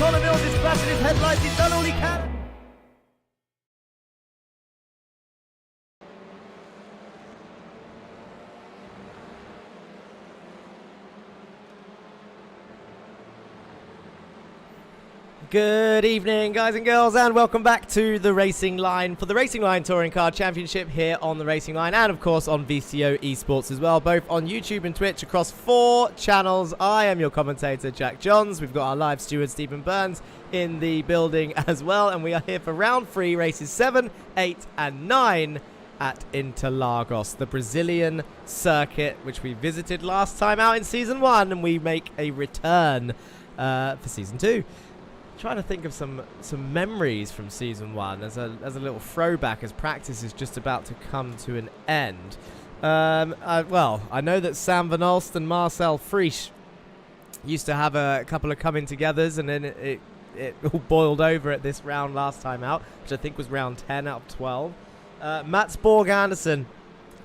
Connor Mills is flashing his headlights. He's done all he can. Good evening, guys and girls, and welcome back to the Racing Line for the Racing Line Touring Car Championship here on the Racing Line, and of course on VCO eSports as well, both on YouTube and Twitch across 4 channels. I am your commentator, Jack Johns. We've got our live steward, Stephen Burns, in the building as well, and we are here for round 3, races 7, 8, and 9 at Interlagos, the Brazilian circuit, which we visited last time out in Season 1, and we make a return for Season 2. Trying to think of some memories from Season 1 as a little throwback, as practice is just about to come to an end. Well, I know that Sam Van Alst and Marcel Friesch used to have a couple of coming-togethers, and then it all boiled over at this round last time out, which I think was round 10 out of 12. Mats Borg Andersen,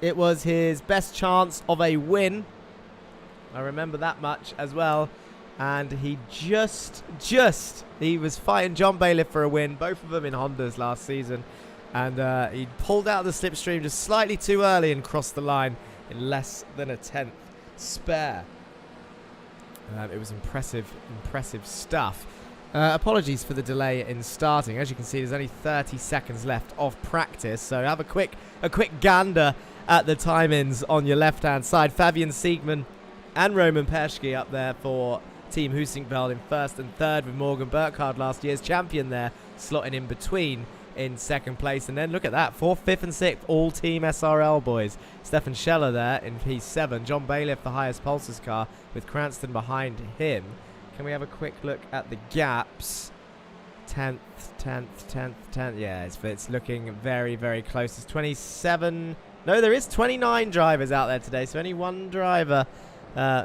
it was his best chance of a win. I remember that much as well. And he he was fighting John Bailiff for a win, both of them in Hondas last season. And he pulled out the slipstream just slightly too early and crossed the line in less than a 10th spare. It was impressive stuff. Apologies for the delay in starting. As you can see, there's only 30 seconds left of practice. So have a quick gander at the timings on your left-hand side. Fabian Siegmann and Roman Perschke up there for Team Husingveld in 1st and 3rd, with Morgan Burkhardt, last year's champion, there slotting in between in 2nd place. And then look at that, 4th, 5th and 6th, all Team SRL boys. Stefan Scheller there in P7. John Bailiff, the highest Pulsars car, with Cranston behind him. Can we have a quick look at the gaps? 10th. Yeah, it's looking very, very close. It's 27. No, there is 29 drivers out there today, so only one driver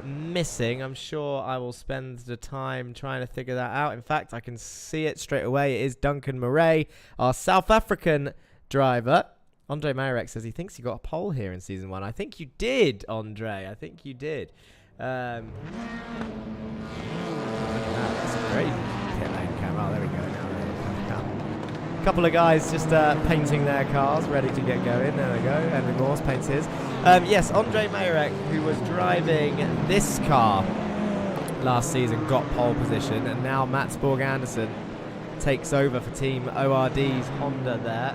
missing. I'm sure I will spend the time trying to figure that out. In fact, I can see it straight away. It is Duncan Murray, our South African driver. Andre Marek says he thinks he got a pole here in Season 1. I think you did, Andre. I think you did. That's a great pit lane camera. Oh, there we go. A couple of guys just painting their cars, ready to get going. There we go. Henry Morse paints his. Yes, Andre Marek, who was driving this car last season, got pole position, and now Mats Borg Andersen takes over for Team ORD's Honda there.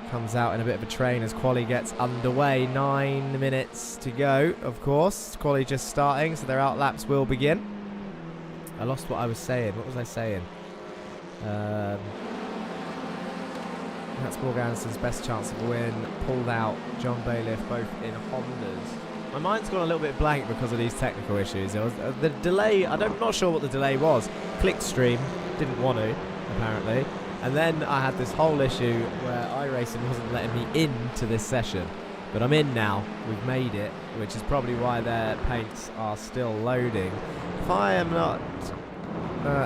Comes out in a bit of a train as quali gets underway. 9 minutes to go, of course. Quali just starting, so their out laps will begin. I lost what I was saying. What was I saying? Mats Borg Andersen's best chance of a win. Pulled out John Bailiff, both in Hondas. My mind's gone a little bit blank because of these technical issues. It was, the delay, I'm not sure what the delay was. Clicked stream, didn't want to, apparently. And then I had this whole issue where iRacing wasn't letting me into this session. But I'm in now. We've made it, which is probably why their paints are still loading. If I am not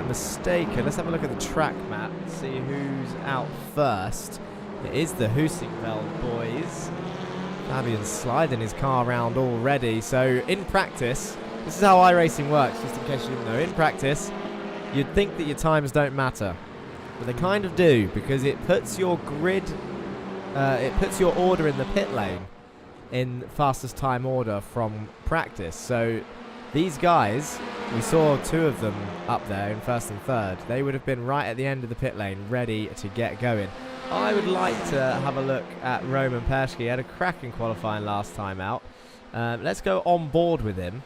mistaken, let's have a look at the track map, see who's out first. It is the Husingveld boys. Fabian's sliding his car around already. So in practice, this is how iRacing works, just in case you didn't know. In practice, you'd think that your times don't matter, but they kind of do, because it puts your grid, it puts your order in the pit lane in fastest time order from practice. So these guys, we saw 2 of them up there in 1st and 3rd. They would have been right at the end of the pit lane, ready to get going. I would like to have a look at Roman Perschke. He had a cracking qualifying last time out. Let's go on board with him.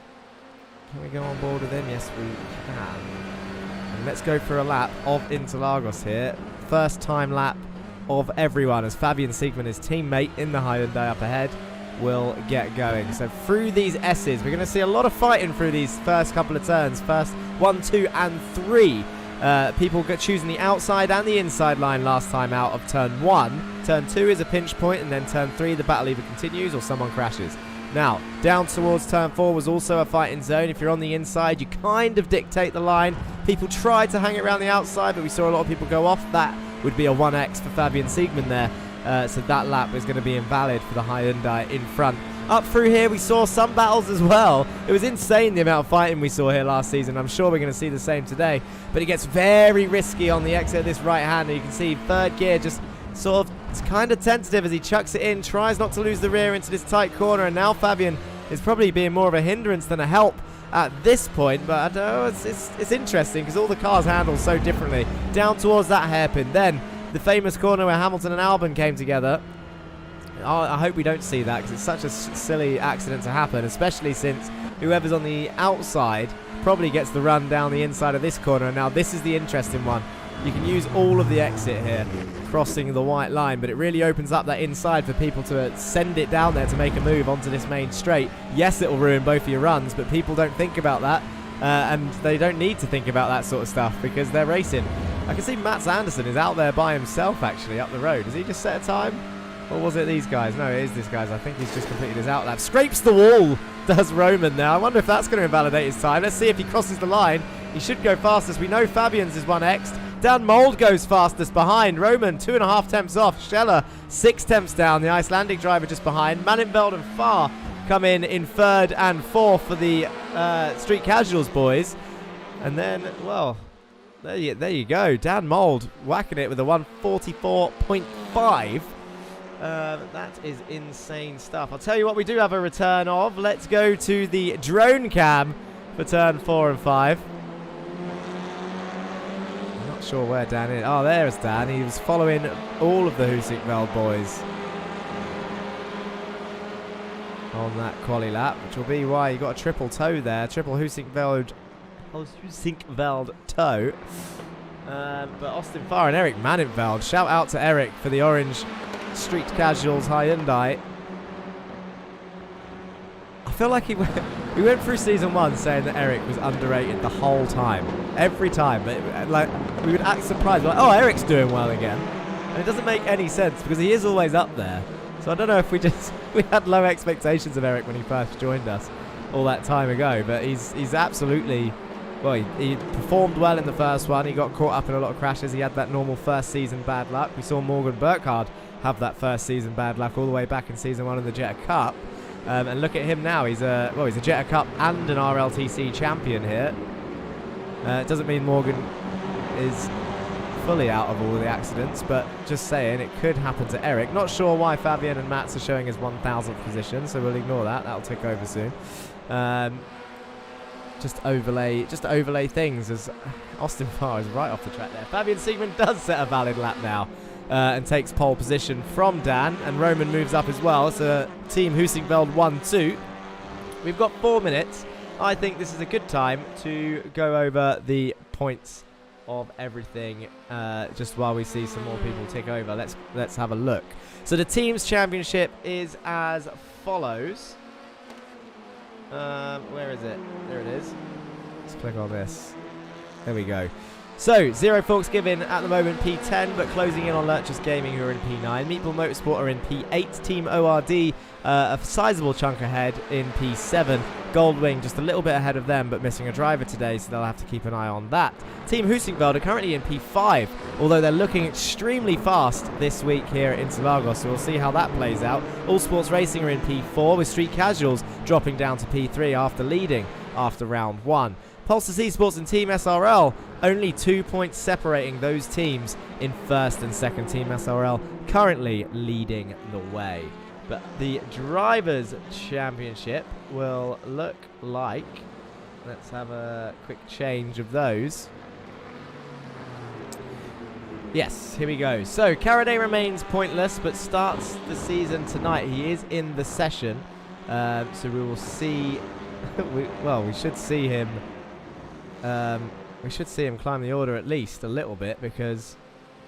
Can we go on board with him? Yes, we can. And let's go for a lap of Interlagos here. First time lap of everyone, as Fabian Siegmann, his teammate in the Hyundai up ahead, will get going. So through these S's, we're going to see a lot of fighting through these first couple of turns. First 1, 2 and 3. People choosing the outside and the inside line last time out of turn 1. Turn 2 is a pinch point, and then turn 3 the battle either continues or someone crashes. Now, down towards turn 4 was also a fighting zone. If you're on the inside, you kind of dictate the line. People tried to hang it around the outside, but we saw a lot of people go off. That would be a 1x for Fabian Siegmann there. So that lap is going to be invalid for the Hyundai in front Up through here, we saw some battles as well. It was insane the amount of fighting we saw here last season. I'm sure we're going to see the same today. But it gets very risky on the exit of this right-hander. You can see third gear just sort of, it's kind of tentative as he chucks it in, tries not to lose the rear into this tight corner. And now Fabian is probably being more of a hindrance than a help at this point. But I don't know, it's interesting because all the cars handle so differently. Down towards that hairpin. Then the famous corner where Hamilton and Albon came together. I hope we don't see that because it's such a silly accident to happen, especially since whoever's on the outside probably gets the run down the inside of this corner. And now this is the interesting one. You can use all of the exit here, crossing the white line, but it really opens up that inside for people to send it down there to make a move onto this main straight. Yes, it will ruin both of your runs, but people don't think about that, and they don't need to think about that sort of stuff because they're racing. I can see Mats Anderson is out there by himself actually up the road. Has he just set a time? Or was it these guys? No, it is these guys. I think he's just completed his outlap. Scrapes the wall, does Roman now. I wonder if that's going to invalidate his time. Let's see if he crosses the line. He should go fastest. We know Fabian's is 1x'd. Dan Mold goes fastest behind. Roman, 2.5 temps off. Scheller, 6 temps down. The Icelandic driver just behind. Maninveld and Farr come in third and fourth for the Street Casuals boys. And then, well, there you go. Dan Mold whacking it with a 144.5. That is insane stuff. I'll tell you what we do have a return of. Let's go to the drone cam for turn 4 and 5. I'm not sure where Dan is. Oh, there's Dan. He was following all of the Hussikveld boys on that quali lap, which will be why you got a triple toe there. Triple Hussikveld toe. But Austin Farr and Eric Maninveld. Shout out to Eric for the orange Street Casuals Hyundai. I feel like we went through season 1 saying that Eric was underrated the whole time, every time, but like we would act surprised, like, oh, Eric's doing well again, and it doesn't make any sense because he is always up there. So I don't know if we had low expectations of Eric when he first joined us all that time ago, but he's absolutely, well, he performed well in the first one. He got caught up in a lot of crashes. He had that normal first season bad luck. We saw Morgan Burkhardt have that first season bad luck all the way back in season 1 in the Jetta Cup. And look at him now. He's a Jetta Cup and an RLTC champion here. It doesn't mean Morgan is fully out of all the accidents, but just saying it could happen to Eric. Not sure why Fabian and Mats are showing his 1000th position, so we'll ignore that. That'll tick over soon. Just overlay things as Austin Farr is right off the track there. Fabian Siegmund does set a valid lap now. And takes pole position from Dan, and Roman moves up as well. So Team Hussikveld 1-2. We've got 4 minutes. I think this is a good time to go over the points of everything, just while we see some more people tick over. Let's have a look. So the team's championship is as follows. Where is it? There it is. Let's click on this. There we go. So, Zero Forks Given at the moment P10, but closing in on Lurchus Gaming, who are in P9. Meatball Motorsport are in P8. Team ORD, a sizable chunk ahead in P7. Goldwing just a little bit ahead of them, but missing a driver today, so they'll have to keep an eye on that. Team Hussikveld are currently in P5, although they're looking extremely fast this week here at Interlagos, so we'll see how that plays out. All Sports Racing are in P4, with Street Casuals dropping down to P3 after leading after round 1. Pulsar eSports and Team SRL, only 2 points separating those teams in first and second. Team SRL currently leading the way. But the Drivers' Championship will look like, let's have a quick change of those. Yes, here we go. So, Caraday remains pointless, but starts the season tonight. He is in the session, so we will see, we should see him. We should see him climb the order at least a little bit because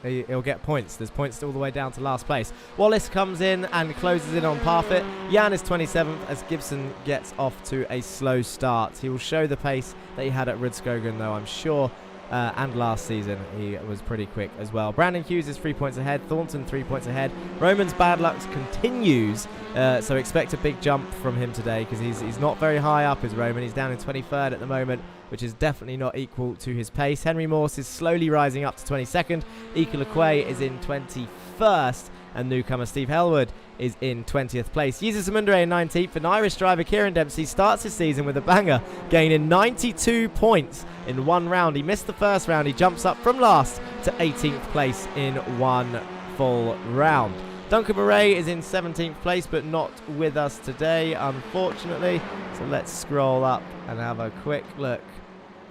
he'll get points. There's points all the way down to last place. Wallace comes in and closes in on Parfit. Jan is 27th as Gibson gets off to a slow start. He will show the pace that he had at Rudskogen, though, I'm sure. And last season he was pretty quick as well. Brandon Hughes is 3 points ahead. Thornton 3 points ahead. Roman's bad luck continues, so expect a big jump from him today because he's not very high up as Roman. He's down in 23rd at the moment, which is definitely not equal to his pace. Henry Morse is slowly rising up to 22nd. Ika Lequay is in 21st. and newcomer Steve Hellwood is in 20th place. Jesus Amundere in 19th, and Irish driver Kieran Dempsey starts his season with a banger, gaining 92 points in one round. He missed the first round. He jumps up from last to 18th place in one full round. Duncan Murray is in 17th place, but not with us today, unfortunately. So let's scroll up and have a quick look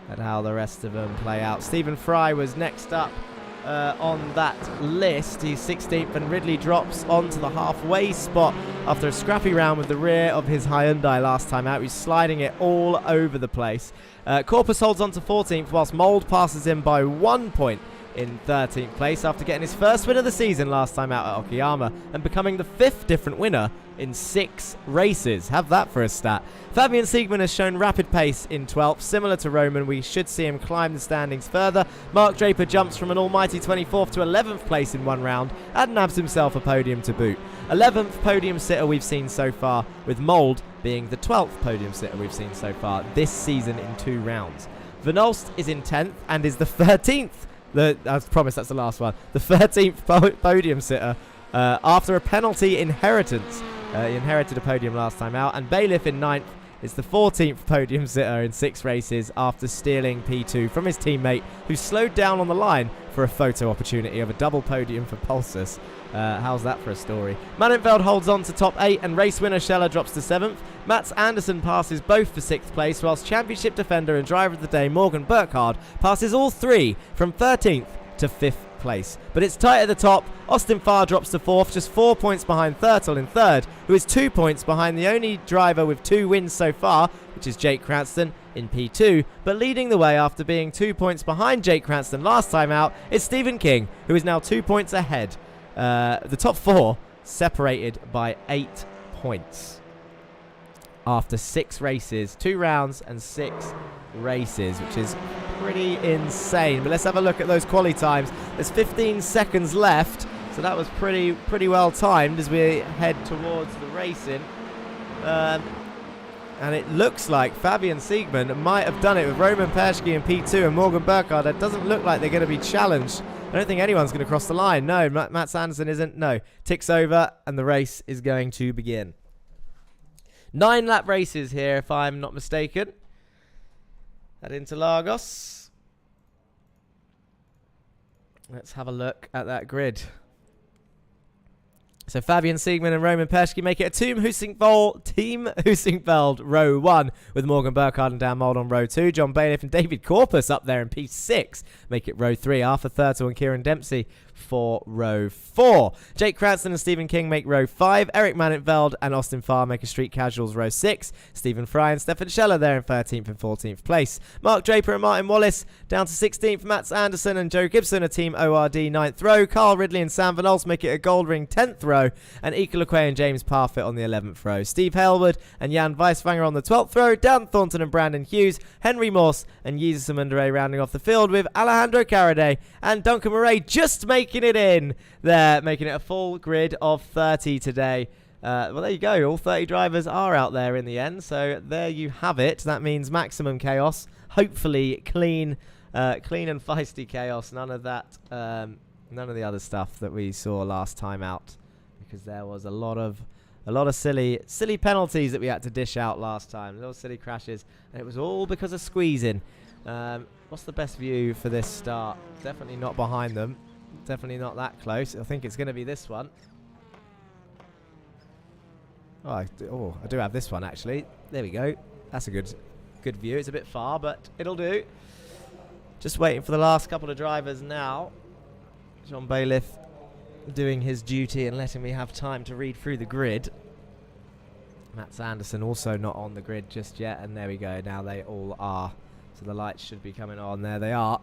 at how the rest of them play out. Stephen Fry was next up on that list. He's 16th, and Ridley drops onto the halfway spot after a scrappy round with the rear of his Hyundai last time out. He's sliding it all over the place. Corpus holds on to 14th, whilst Mould passes him by 1 point in 13th place after getting his first win of the season last time out at Okayama and becoming the 5th different winner in 6 races. Have that for a stat. Fabian Siegman has shown rapid pace in 12th. Similar to Roman, we should see him climb the standings further. Mark Draper jumps from an almighty 24th to 11th place in one round and nabs himself a podium to boot. 11th podium sitter we've seen so far, with Mould being the 12th podium sitter we've seen so far this season in 2 rounds. Van Olst is in 10th and is the 13th. I promise that's the last one. The 13th podium sitter after a penalty inheritance. He inherited a podium last time out. And Bailiff in 9th is the 14th podium sitter in 6 races after stealing P2 from his teammate, who slowed down on the line for a photo opportunity of a double podium for Pulsus. How's that for a story? Mannenfeld holds on to top 8, and race winner Scheller drops to 7th. Mats Anderson passes both for 6th place, whilst championship defender and driver of the day Morgan Burkhardt passes all 3 from 13th to 5th place. But it's tight at the top. Austin Farr drops to 4th, just 4 points behind Thurtle in 3rd, who is 2 points behind the only driver with 2 wins so far, which is Jake Cranston in P2. But leading the way after being 2 points behind Jake Cranston last time out is Stephen King, who is now 2 points ahead. The top 4 separated by 8 points after 6 races, 2 rounds and 6 races, which is pretty insane. But let's have a look at those quali times. There's 15 seconds left, so that was pretty well timed as we head towards the racing. And it looks like Fabian Siegman might have done it with Roman Perschke in P2 and Morgan Burkhardt. It doesn't look like they're going to be challenged. I don't think anyone's going to cross the line. No, Matt Sanderson isn't. No. Ticks over and the race is going to begin. 9 lap races here, if I'm not mistaken, at Interlagos. Let's have a look at that grid. So Fabian Siegman and Roman Perschke make it a Team Husingfeld row 1 with Morgan Burkhardt and Dan Mould on row 2. John Bailiff and David Corpus up there in P6 make it row 3. Arthur Thurtle and Kieran Dempsey for row 4. Jake Cranston and Stephen King make row 5. Eric Mannenfeld and Austin Farr make a Street Casuals row 6. Stephen Fry and Stefan Scheller there in 13th and 14th place. Mark Draper and Martin Wallace down to 16th. Mats Anderson and Joe Gibson a Team ORD 9th row. Carl Ridley and Sam Van Olst make it a Gold Ring 10th row. And Ika LeQuay and James Parfitt on the 11th row. Steve Hellwood and Jan Weiswanger on the 12th row. Dan Thornton and Brandon Hughes. Henry Morse and Jesus Amundere rounding off the field, with Alejandro Caraday and Duncan Murray just making it in there, making it a full grid of 30 today. Well, there you go. All 30 drivers are out there in the end. So there you have it. That means maximum chaos. Hopefully clean and feisty chaos. None of that, none of the other stuff that we saw last time out, because there was a lot of silly penalties that we had to dish out last time. Little silly crashes, and it was all because of squeezing. What's the best view for this start? Definitely not behind them. Definitely not that close. I think it's going to be this one. Oh, I do have this one actually. There we go. That's a good view. It's a bit far, but it'll do. Just waiting for the last couple of drivers now. John Bailiff doing his duty and letting me have time to read through the grid. Matt Sanderson also not on the grid just yet, and there we go. Now they all are. So the lights should be coming on. There they are.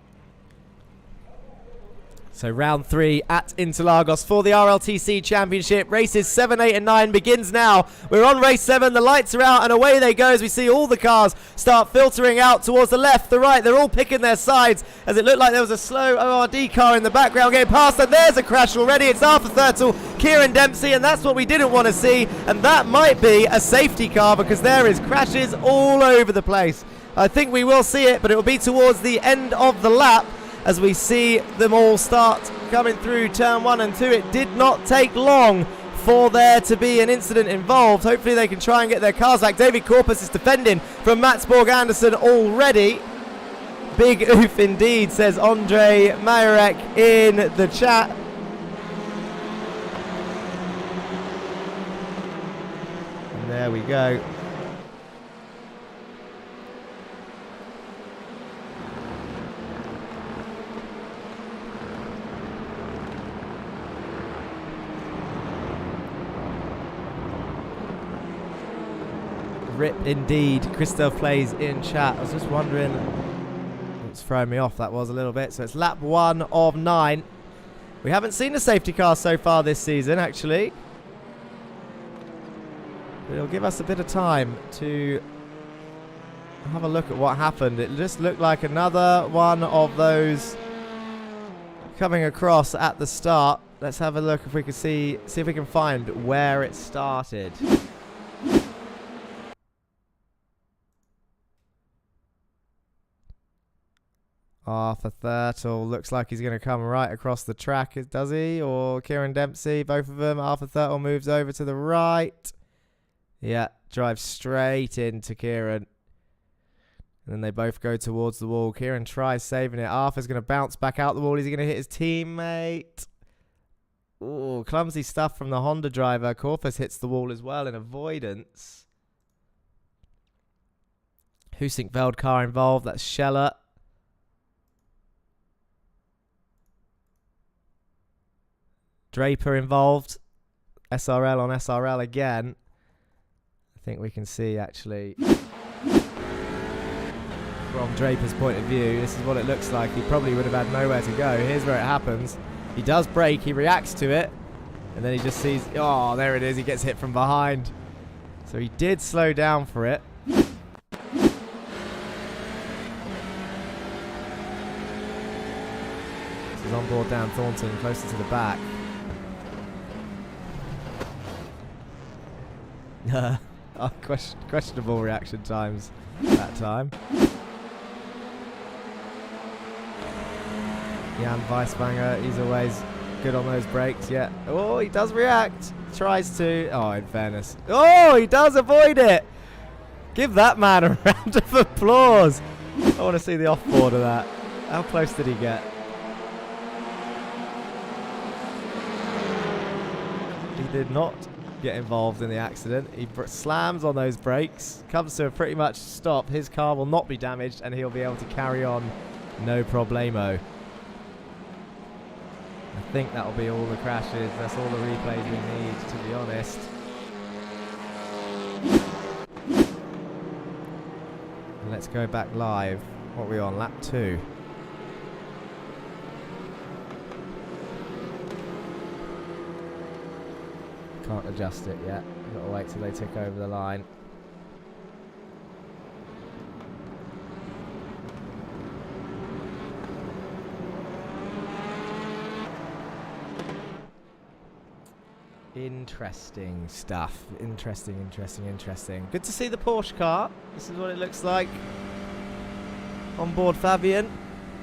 So round 3 at Interlagos for the RLTC Championship. Races 7, 8 and 9 begins now. We're on race 7. The lights are out and away they go as we see all the cars start filtering out towards the left, the right. They're all picking their sides as it looked like there was a slow ORD car in the background getting past, and there's a crash already. It's Arthur Thurtle, Kieran Dempsey, and that's what we didn't want to see. And that might be a safety car because there is crashes all over the place. I think we will see it, but it will be towards the end of the lap as we see them all start coming through turn 1 and 2. It did not take long for there to be an incident involved. Hopefully they can try and get their cars back. David Corpus is defending from Mats Borg Anderson already. Big oof indeed, says Andre Majorek in the chat. And there we go. Rip indeed. Christoph plays in chat. I was just wondering, it's throwing me off, that was a little bit. So it's lap 1 of 9. We haven't seen a safety car so far this season, actually. It'll give us a bit of time to have a look at what happened. It just looked like another one of those coming across at the start. Let's have a look if we can see if we can find where it started. Arthur Thurtle looks like he's going to come right across the track, does he? Or Kieran Dempsey, both of them. Arthur Thurtle moves over to the right. Yeah, drives straight into Kieran. And then they both go towards the wall. Kieran tries saving it. Arthur's going to bounce back out the wall. Is he going to hit his teammate? Ooh, clumsy stuff from the Honda driver. Corpus hits the wall as well in avoidance. Husinkveld car involved. That's Scheller. Draper involved. SRL on SRL again. I think we can see actually from Draper's point of view, this is what it looks like. He probably would have had nowhere to go. Here's where it happens. He does brake, he reacts to it, and then he just sees, oh, there it is. He gets hit from behind. So he did slow down for it. This is on board Dan Thornton, closer to the back. Questionable reaction times that time. Jan Weisbanger, he's always good on those brakes. Yeah. Oh, he does react. Tries to. Oh, in fairness. Oh, he does avoid it. Give that man a round of applause. I want to see the offboard of that. How close did he get? He did not get involved in the accident. He slams on those brakes, comes to a pretty much stop. His car will not be damaged and he'll be able to carry on no problemo. I think that'll be all the crashes. That's all the replays we need, to be honest. And let's go back live. What are we on? Lap 2. Can't adjust it yet. Got to wait till they tick over the line. Interesting stuff. Interesting. Good to see the Porsche car. This is what it looks like. On board Fabian.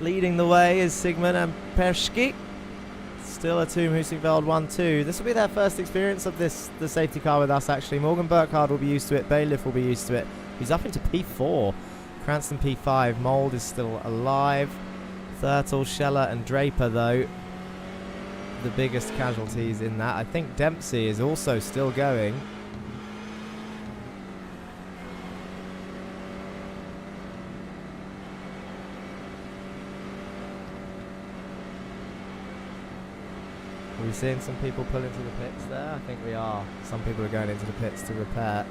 Leading the way is Sigmund and Perschke. Still a Toom Husinkveld 1-2. This will be their first experience of the safety car with us, actually. Morgan Burkhardt will be used to it. Bailiff will be used to it. He's up into P4. Cranston P5. Mould is still alive. Thurtle, Scheller and Draper, though, the biggest casualties in that. I think Dempsey is also still going. Are we seeing some people pull into the pits there? I think we are. Some people are going into the pits to repair.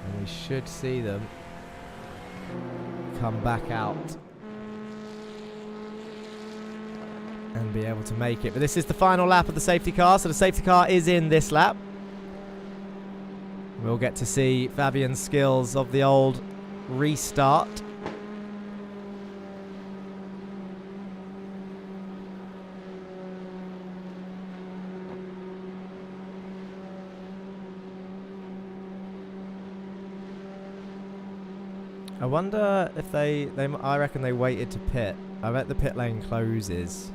And we should see them come back out and be able to make it. But this is the final lap of the safety car, so the safety car is in this lap. We'll get to see Fabian's skills of the old restart. I wonder if I reckon they waited to pit. I bet the pit lane closes.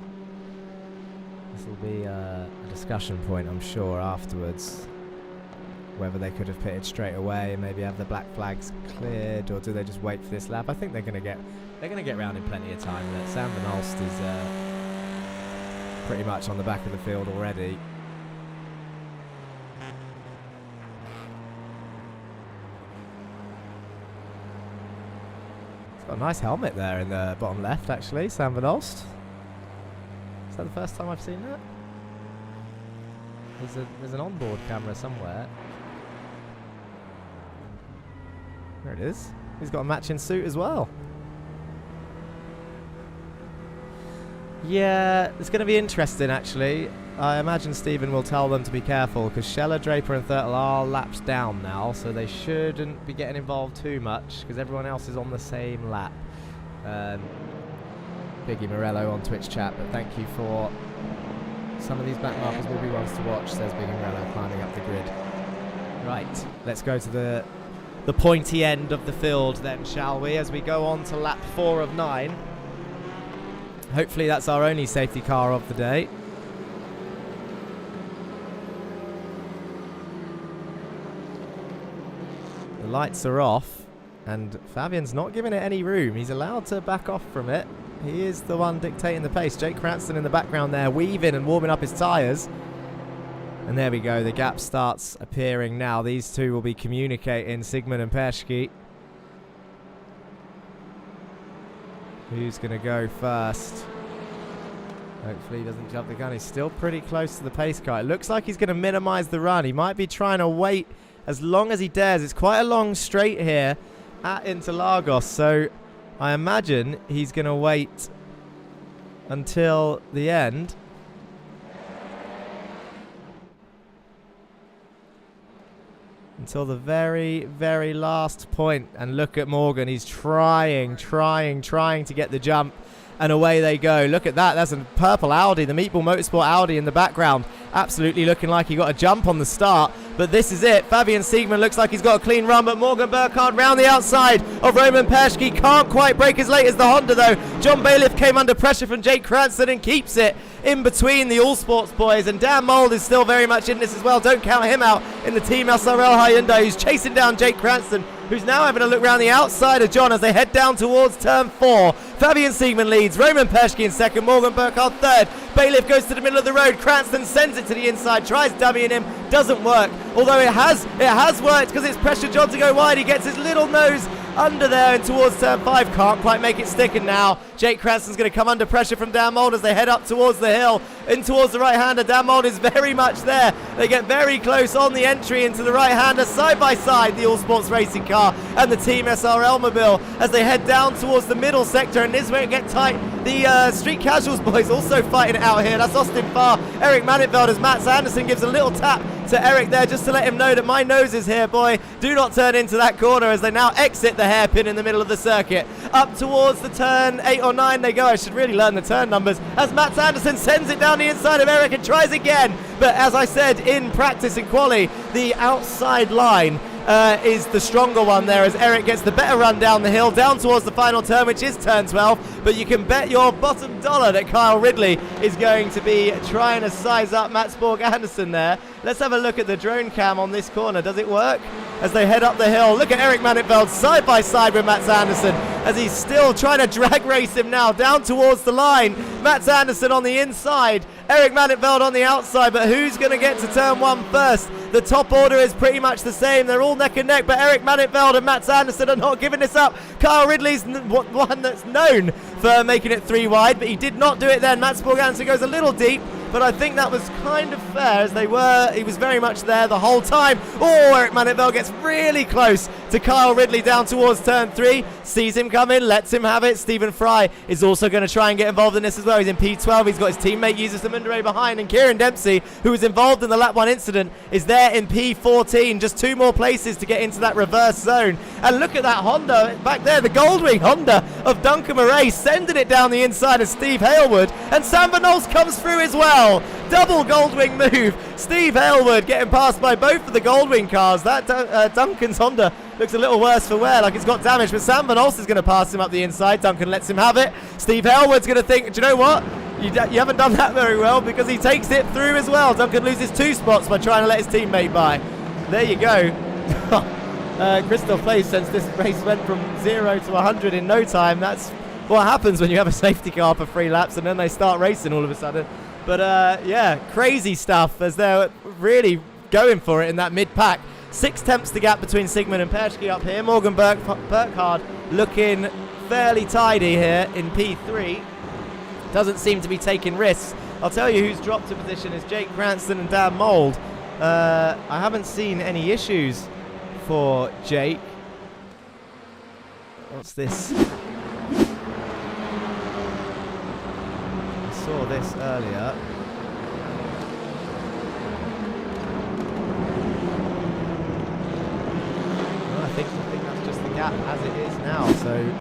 This will be a discussion point, I'm sure, afterwards. Whether they could have pitted straight away and maybe have the black flags cleared, or do they just wait for this lap? I think they're gonna get round in plenty of time. Sam Van Alst is pretty much on the back of the field already. He's got a nice helmet there in the bottom left, actually, Sam Van Alst. Is that the first time I've seen that? There's an onboard camera somewhere. There it is. He's got a matching suit as well. Yeah, it's going to be interesting, actually. I imagine Stephen will tell them to be careful because Scheller, Draper and Thurtle are laps down now, so they shouldn't be getting involved too much because everyone else is on the same lap. Biggie Morello on Twitch chat, but thank you for some of these back markers will be ones to watch, says Biggie Morello, climbing up the grid. Right, let's go to the pointy end of the field then, shall we, as we go on to lap 4 of 9. Hopefully that's our only safety car of the day. The lights are off, and Fabian's not giving it any room. He's allowed to back off from it. He is the one dictating the pace. Jake Cranston in the background there, weaving and warming up his tyres. And there we go, the gap starts appearing now. These two will be communicating, Sigmund and Perschke. Who's going to go first? Hopefully he doesn't jump the gun. He's still pretty close to the pace car. It looks like he's going to minimise the run. He might be trying to wait as long as he dares. It's quite a long straight here at Interlagos, so I imagine he's going to wait until the end. Until the very, very last point. And look at Morgan. He's trying to get the jump. And away they go. Look at that. That's a purple Audi, the Meatball Motorsport Audi in the background. Absolutely looking like he got a jump on the start. But this is it. Fabian Siegmann looks like he's got a clean run, but Morgan Burkhardt round the outside of Roman Perschke. Can't quite break as late as the Honda, though. John Bailiff came under pressure from Jake Cranston and keeps it in between the All Sports boys. And Dan Mould is still very much in this as well. Don't count him out in the Team SRL Hyundai, who's chasing down Jake Cranston, who's now having a look round the outside of John as they head down towards turn 4. Fabian Siegmann leads, Roman Perschke in second, Morgan Burkhardt third. Bailiff goes to the middle of the road, Cranston sends it to the inside, tries dummying him, doesn't work. Although it has worked because it's pressured John to go wide. He gets his little nose under there and towards turn 5, can't quite make it stick, and now Jake Cranston's going to come under pressure from Dan Mould as they head up towards the hill, in towards the right-hander. Dan Mould is very much there. They get very close on the entry into the right-hander, side by side, the All Sports racing car and the Team SRL mobile as they head down towards the middle sector, and this is where it gets tight. The Street Casuals boys also fighting it out here. That's Austin Farr, Eric Mannitveld as Mats Anderson gives a little tap to Eric there just to let him know that my nose is here, boy. Do not turn into that corner as they now exit the hairpin in the middle of the circuit. Up towards the turn 8 or 9 they go. I should really learn the turn numbers as Mats Anderson sends it down the inside of Eric and tries again. But as I said in practice in quali, the outside line is the stronger one there as Eric gets the better run down the hill, down towards the final turn, which is turn 12. But you can bet your bottom dollar that Kyle Ridley is going to be trying to size up Mats Borg Anderson there. Let's have a look at the drone cam on this corner. Does it work? As they head up the hill, look at Eric Mannitveld side by side with Mats Anderson as he's still trying to drag race him now down towards the line. Mats Anderson on the inside, Eric Mannitveld on the outside, but who's going to get to turn 1 first? The top order is pretty much the same. They're all neck and neck, but Eric Mannitveld and Mats Anderson are not giving this up. Kyle Ridley's one that's known for making it 3 wide, but he did not do it then. Mats Borg Anderson goes a little deep, but I think that was kind of fair as he was very much there the whole time. Oh, Eric Mannitveld gets really close to Kyle Ridley down towards turn 3. Sees him coming, lets him have it. Stephen Fry is also going to try and get involved in this as well. He's in P12. He's got his teammate Yusus Amundere behind, and Kieran Dempsey, who was involved in the lap 1 incident, is there in P14. Just 2 more places to get into that reverse zone. And look at that Honda back there, the Goldwing Honda of Duncan Murray, sending it down the inside of Steve Halewood. And Sam Van Olst comes through as well. well. Double Goldwing move. Steve Aylward getting passed by both of the Goldwing cars. That Duncan's Honda looks a little worse for wear, like it's got damage, but Sam Van Olst is going to pass him up the inside. Duncan lets him have it. Steve Aylward's going to think, do you know what? You haven't done that very well, because he takes it through as well. Duncan loses 2 spots by trying to let his teammate by. There you go. Christoph Place, since this race went from 0 to 100 in no time, that's what happens when you have a safety car for 3 laps and then they start racing all of a sudden. But yeah, crazy stuff as they're really going for it in that mid-pack. 6 tenths the gap between Sigmund and Perschke up here. Morgan Burkhardt looking fairly tidy here in P3. Doesn't seem to be taking risks. I'll tell you who's dropped a position is Jake Cranston and Dan Mould. I haven't seen any issues for Jake. What's this? I saw this earlier. Well, I think that's just the gap as it is now, so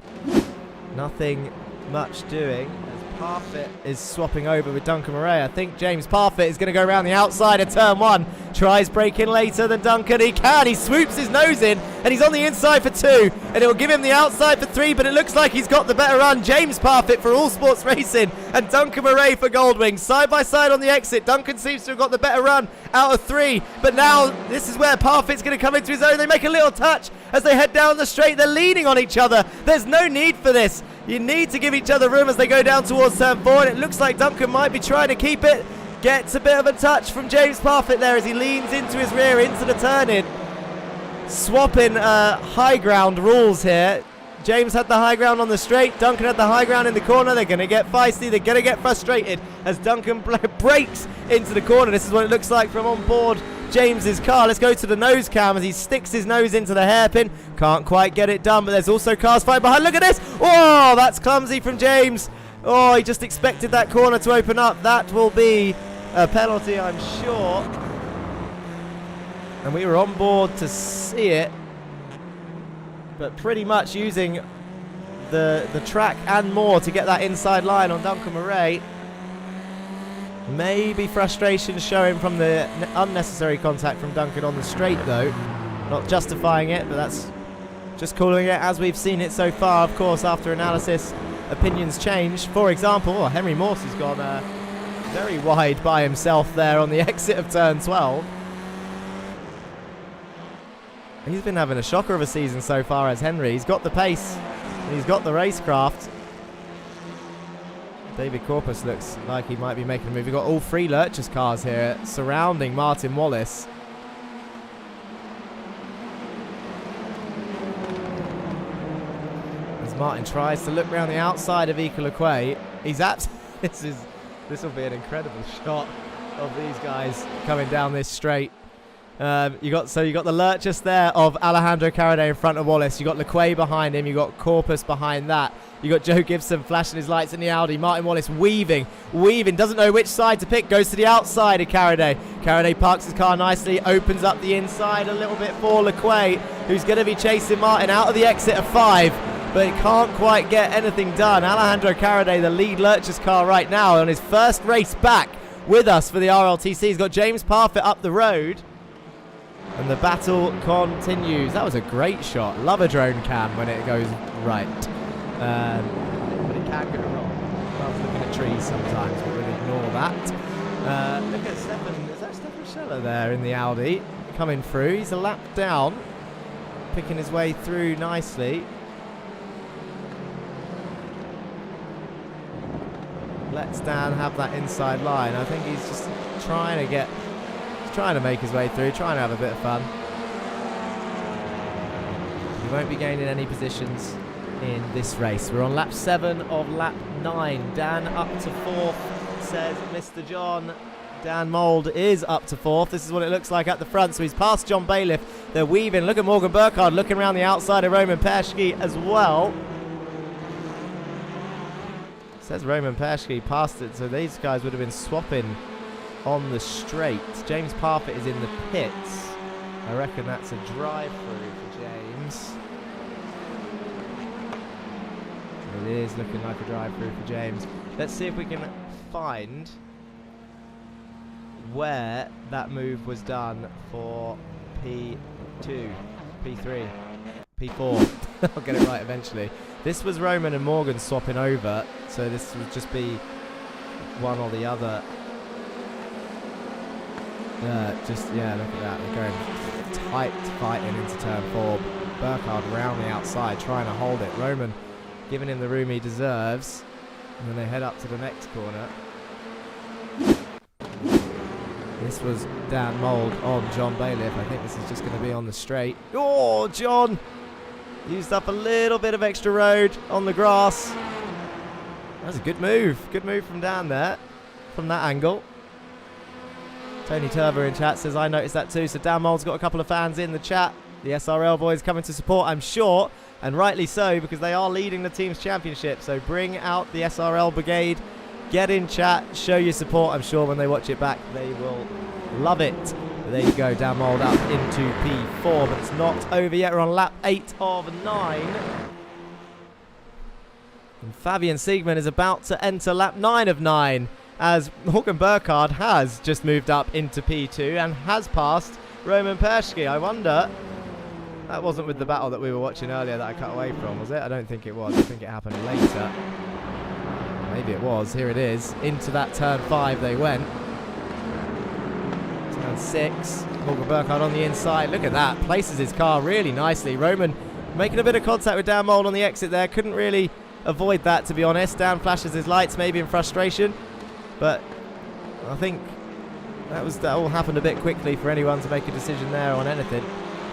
nothing much doing. Parfit is swapping over with Duncan Murray. I think James Parfit is going to go around the outside of turn 1. Tries braking later than Duncan. He can. He swoops his nose in and he's on the inside for 2. And it will give him the outside for 3, but it looks like he's got the better run. James Parfit for All Sports Racing and Duncan Murray for Goldwing. Side by side on the exit. Duncan seems to have got the better run out of 3. But now this is where Parfit's going to come into his own. They make a little touch as they head down the straight. They're leaning on each other. There's no need for this. You need to give each other room as they go down towards turn 4, and it looks like Duncan might be trying to keep it. Gets a bit of a touch from James Parfit there as he leans into his rear, into the turn-in. Swapping high ground rules here. James had the high ground on the straight. Duncan had the high ground in the corner. They're going to get feisty. They're going to get frustrated as Duncan breaks into the corner. This is what it looks like from on board James's car. Let's go to the nose cam as he sticks his nose into the hairpin. Can't quite get it done, but there's also cars fighting behind. Look at this. Oh, that's clumsy from James. Oh, he just expected that corner to open up. That will be a penalty, I'm sure. And we were on board to see it, but pretty much using the track and more to get that inside line on Duncan Murray. Maybe frustration showing from the unnecessary contact from Duncan on the straight though. Not justifying it, but that's just calling it as we've seen it so far. Of course, after analysis, opinions change. For example, Henry Morse has gone very wide by himself there on the exit of turn 12. He's been having a shocker of a season so far as Henry. He's got the pace, he's got the racecraft. David Corpus looks like he might be making a move. We've got all 3 Lurchers cars here surrounding Martin Wallace. As Martin tries to look around the outside of Ecolacquet, he's this will be an incredible shot of these guys coming down this straight. You got the Lurchers there of Alejandro Caraday in front of Wallace. You got Lacquet behind him. You got Corpus behind that. You got Joe Gibson flashing his lights in the Audi. Martin Wallace weaving, doesn't know which side to pick. Goes to the outside of Caraday. Caraday parks his car nicely, opens up the inside a little bit for Lacquet, who's going to be chasing Martin out of the exit of 5, but he can't quite get anything done. Alejandro Caraday, the lead Lurchers car right now, on his first race back with us for the RLTC. He's got James Parfit up the road. And the battle continues. That was a great shot. Love a drone cam when it goes right. But it can go wrong. I was looking at trees sometimes, but we'll ignore that. Look at Stefan. Is that Stefan Scheller there in the Audi? Coming through. He's a lap down. Picking his way through nicely. Let's Dan have that inside line. I think he's just trying to make his way through, trying to have a bit of fun. He won't be gaining any positions in this race. We're on lap 7 of lap 9. Dan up to 4th, says Mr. John. Dan Mould is up to 4th. This is what it looks like at the front. So he's past John Bailiff. They're weaving. Look at Morgan Burkhardt looking around the outside of Roman Perschke as well. Says Roman Perschke passed it, so these guys would have been swapping on the straight. James Parfit is in the pits. I reckon that's a drive-through for James. It is looking like a drive-through for James. Let's see if we can find where that move was done for P2, P3, P4. I'll get it right eventually. This was Roman and Morgan swapping over, so this would just be one or the other. Yeah, look at that. They're going tight fighting into turn 4. Burkhardt round the outside, trying to hold it. Roman giving him the room he deserves. And then they head up to the next corner. This was Dan Mould on John Bailiff. I think this is just going to be on the straight. Oh, John! Used up a little bit of extra road on the grass. That was a good move. Good move from Dan there, from that angle. Tony Turver in chat says, I noticed that too. So Dan Mould's got a couple of fans in the chat. The SRL boys coming to support, I'm sure. And rightly so, because they are leading the team's championship. So bring out the SRL brigade. Get in chat. Show your support. I'm sure when they watch it back, they will love it. But there you go. Dan Mould up into P4. But it's not over yet. We're on lap 8 of 9. And Fabian Siegmann is about to enter lap 9 of 9. As Morgan Burkhardt has just moved up into P2 and has passed Roman Perschke. I wonder... That wasn't with the battle that we were watching earlier that I cut away from, was it? I don't think it was. I think it happened later. Maybe it was. Here it is. Into that turn 5 they went. Turn 6. Morgan Burkhardt on the inside. Look at that. Places his car really nicely. Roman making a bit of contact with Dan Mould on the exit there. Couldn't really avoid that, to be honest. Dan flashes his lights, maybe in frustration. But I think that all happened a bit quickly for anyone to make a decision there on anything.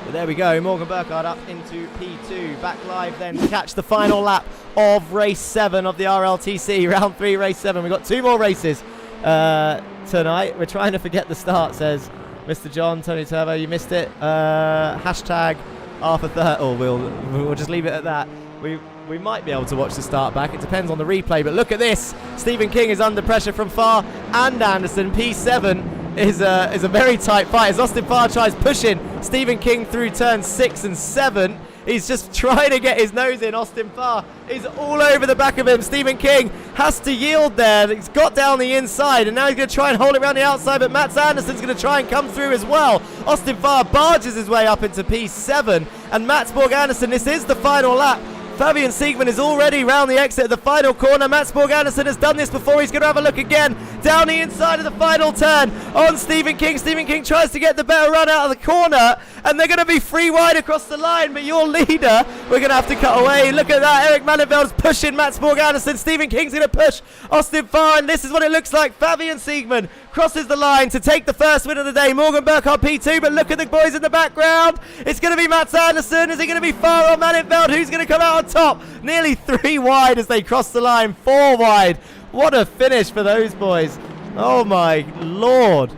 But there we go, Morgan Burkhardt up into P2. Back live then to catch the final lap of race 7 of the RLTC. Round 3, race 7. We've got 2 more races tonight. We're trying to forget the start, says Mr. John. Tony Turbo, you missed it. Hashtag Arthur Thurtle. We'll just leave it at that. We might be able to watch the start back. It depends on the replay. But look at this. Stephen King is under pressure from Farr and Anderson. P7 is a very tight fight as Austin Farr tries pushing Stephen King through turns 6 and 7. He's just trying to get his nose in. Austin Farr is all over the back of him. Stephen King has to yield there. He's got down the inside and now he's going to try and hold it around the outside, but Mats Anderson's going to try and come through as well. Austin Farr barges his way up into P7 and Mats Borg Anderson, this is the final lap. Fabian Siegmann is already round the exit of the final corner. Mats Borg Anderson has done this before. He's going to have a look again down the inside of the final turn on Stephen King. Stephen King tries to get the better run out of the corner, and they're going to be free wide across the line. But your leader, we're going to have to cut away. Look at that. Eric Mannenveld's pushing Mats Borg Anderson. Stephen King's going to push Austin Farr, and this is what it looks like. Fabian Siegmann crosses the line to take the first win of the day. Morgan Burkhardt P2, but look at the boys in the background. It's going to be Mats Anderson. Is it going to be Farr or Mannenveld? Who's going to come out on top? Nearly 3 wide as they cross the line. 4 wide. What a finish for those boys. Oh my lord.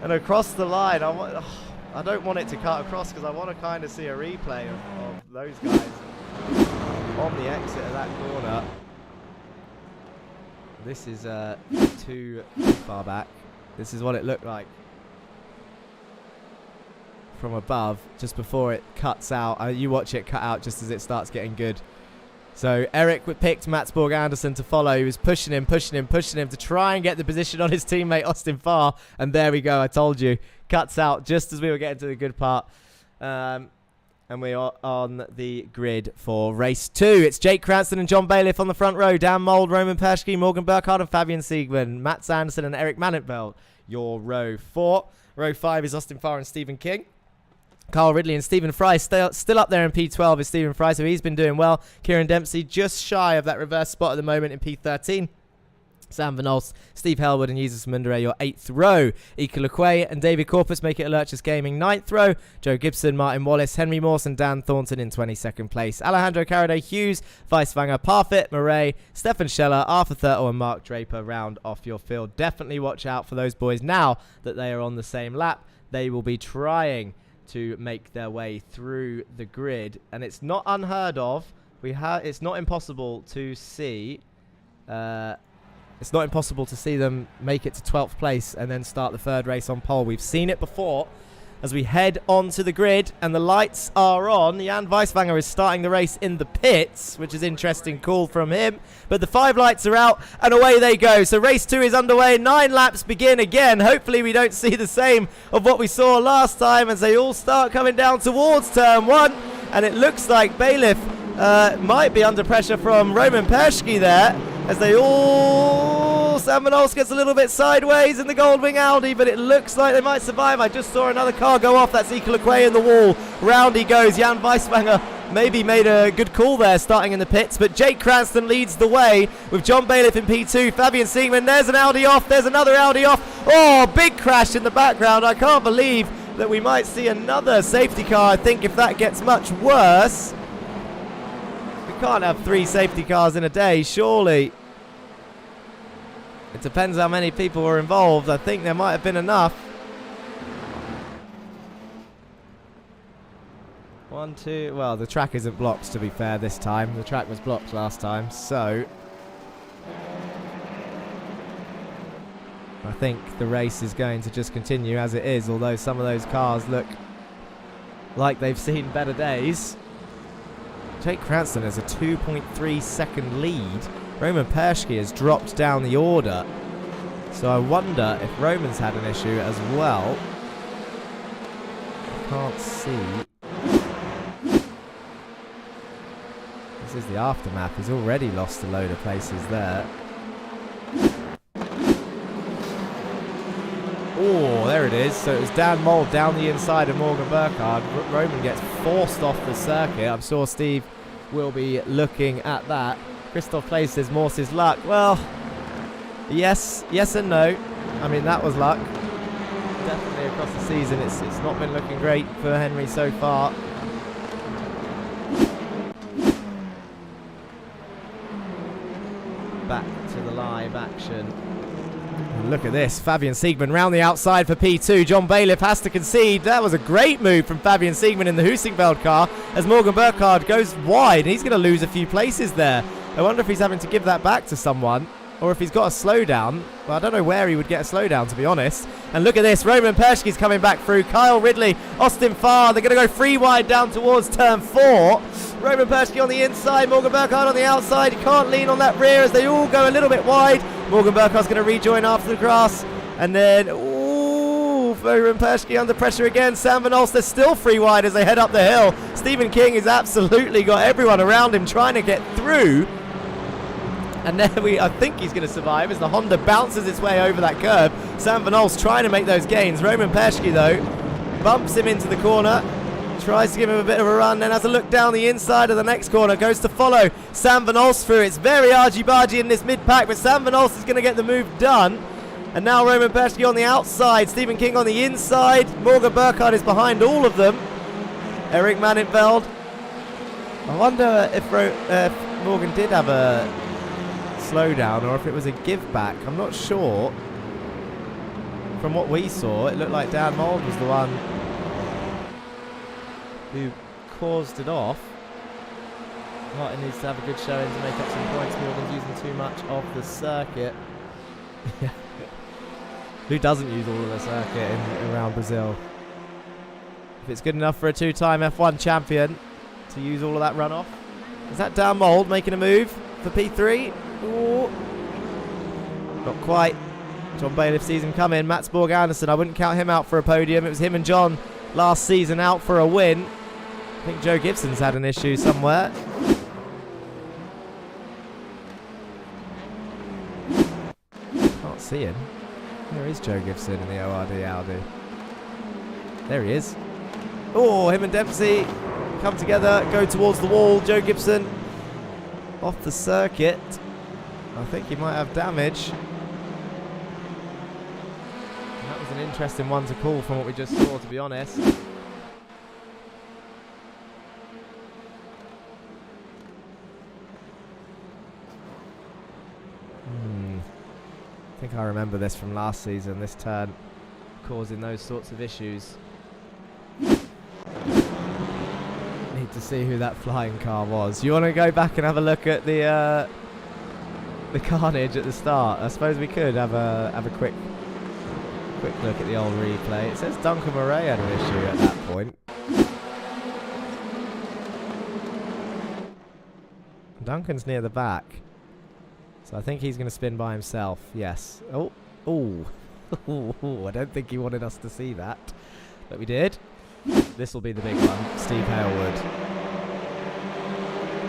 And across the line, I don't want it to cut across because I want to kind of see a replay of those guys on the exit of that corner. This is too far back. This is what it looked like from above, just before it cuts out. You watch it cut out just as it starts getting good. So Eric picked Mats Borg Anderson to follow. He was pushing him to try and get the position on his teammate Austin Farr. And there we go, I told you. Cuts out just as we were getting to the good part. And we are on the grid for race 2. It's Jake Cranston and John Bailiff on the front row. Dan Mould, Roman Perschke, Morgan Burkhardt and Fabian Siegmann. Mats Anderson and Eric Mannenveld, your row 4. Row 5 is Austin Farr and Stephen King. Carl Ridley and Stephen Fry still up there in P12 is Stephen Fry, so he's been doing well. Kieran Dempsey just shy of that reverse spot at the moment in P13. Sam Van Olst, Steve Hellwood and Jesus Mundere, your 8th row. Ika Lequay and David Corpus make it Lurchers Gaming 9th row. Joe Gibson, Martin Wallace, Henry Morse and Dan Thornton in 22nd place. Alejandro Caraday Hughes, Weiswanger, Parfit, Murray, Stefan Scheller, Arthur Thurtle and Mark Draper round off your field. Definitely watch out for those boys now that they are on the same lap. They will be trying to make their way through the grid, and it's not unheard of. It's not impossible to see. It's not impossible to see them make it to 12th place and then start the 3rd race on pole. We've seen it before. as we head onto the grid, and the lights are on. Jan Weiswanger is starting the race in the pits, which is an interesting call from him. But the 5 lights are out, and away they go. So race 2 is underway. 9 laps begin again. Hopefully we don't see the same of what we saw last time as they all start coming down towards turn 1. And it looks like Bailiff might be under pressure from Roman Perschke there, as they all... Sam Van Olst gets a little bit sideways in the Goldwing Audi, but it looks like they might survive. I just saw another car go off. That's Ika Lequay in the wall. Round he goes. Jan Weiswanger maybe made a good call there starting in the pits, but Jake Cranston leads the way with John Bailiff in P2. Fabian Siegman, there's an Audi off. There's another Audi off. Oh, big crash in the background. I can't believe that we might see another safety car, I think, if that gets much worse. We can't have 3 safety cars in a day, surely. It depends how many people were involved. I think there might have been enough. 1, 2. Well, the track isn't blocked, to be fair, this time. The track was blocked last time, so I think the race is going to just continue as it is, although some of those cars look like they've seen better days. Jake Cranston has a 2.3 second lead. Roman Perschke has dropped down the order, so I wonder if Roman's had an issue as well. I can't see. This is the aftermath. He's already lost a load of places there. Oh, there it is. So it was Dan Mould down the inside of Morgan Burkhardt. Roman gets forced off the circuit. I'm sure Steve will be looking at that. Christoph Play says Morse's luck. Well, yes and no. I mean, that was luck. Definitely across the season, it's not been looking great for Henry so far. Back to the live action. And look at this. Fabian Siegman round the outside for P2. John Bailiff has to concede. That was a great move from Fabian Siegman in the Husingveld car as Morgan Burkhardt goes wide. And he's going to lose a few places there. I wonder if he's having to give that back to someone, or if he's got a slowdown. Well, I don't know where he would get a slowdown, to be honest. And look at this. Roman Perschke's coming back through. Kyle Ridley, Austin Farr. They're going to go 3 wide down towards turn 4. Roman Perschke on the inside. Morgan Burkhardt on the outside. He can't lean on that rear as they all go a little bit wide. Morgan Burkhardt's going to rejoin after the grass. And then, Roman Perschke under pressure again. Sam Van Olst, they're still 3 wide as they head up the hill. Stephen King has absolutely got everyone around him trying to get through. And there I think he's going to survive as the Honda bounces its way over that curb. Sam Van Olst trying to make those gains. Roman Perschke, though, bumps him into the corner. Tries to give him a bit of a run, then has a look down the inside of the next corner. Goes to follow Sam Van Olst through. It's very argy-bargy in this mid-pack, but Sam Van Olst is going to get the move done. And now Roman Perschke on the outside. Stephen King on the inside. Morgan Burkhardt is behind all of them. Eric Mannenfeld. I wonder if Morgan did have a slowdown or if it was a give back. I'm not sure. From what we saw, it looked like Dan Mould was the one who caused it off. Martin needs to have a good showing to make up some points. Morgan's using too much of the circuit. Who doesn't use all of the circuit around Brazil? If it's good enough for a 2-time F1 champion to use all of that runoff. Is that Dan Mould making a move for P3? Ooh. Not quite. John Bailiff sees him come in. Matsborg Anderson, I wouldn't count him out for a podium. It was him and John last season out for a win. I think Joe Gibson's had an issue somewhere. Can't see him. Where is Joe Gibson in the ORD Audi? There he is. Oh, him and Dempsey come together, go towards the wall. Joe Gibson off the circuit. I think he might have damage. That was an interesting one to call from what we just saw, to be honest. I think I remember this from last season, this turn causing those sorts of issues. Need to see who that flying car was. You want to go back and have a look at the carnage at the start? I suppose we could have a quick Quick look at the old replay. It says Duncan Murray had an issue at that point. Duncan's near the back. So I think he's going to spin by himself. Yes. Oh. Oh. I don't think he wanted us to see that. But we did. This will be the big one. Steve Halewood.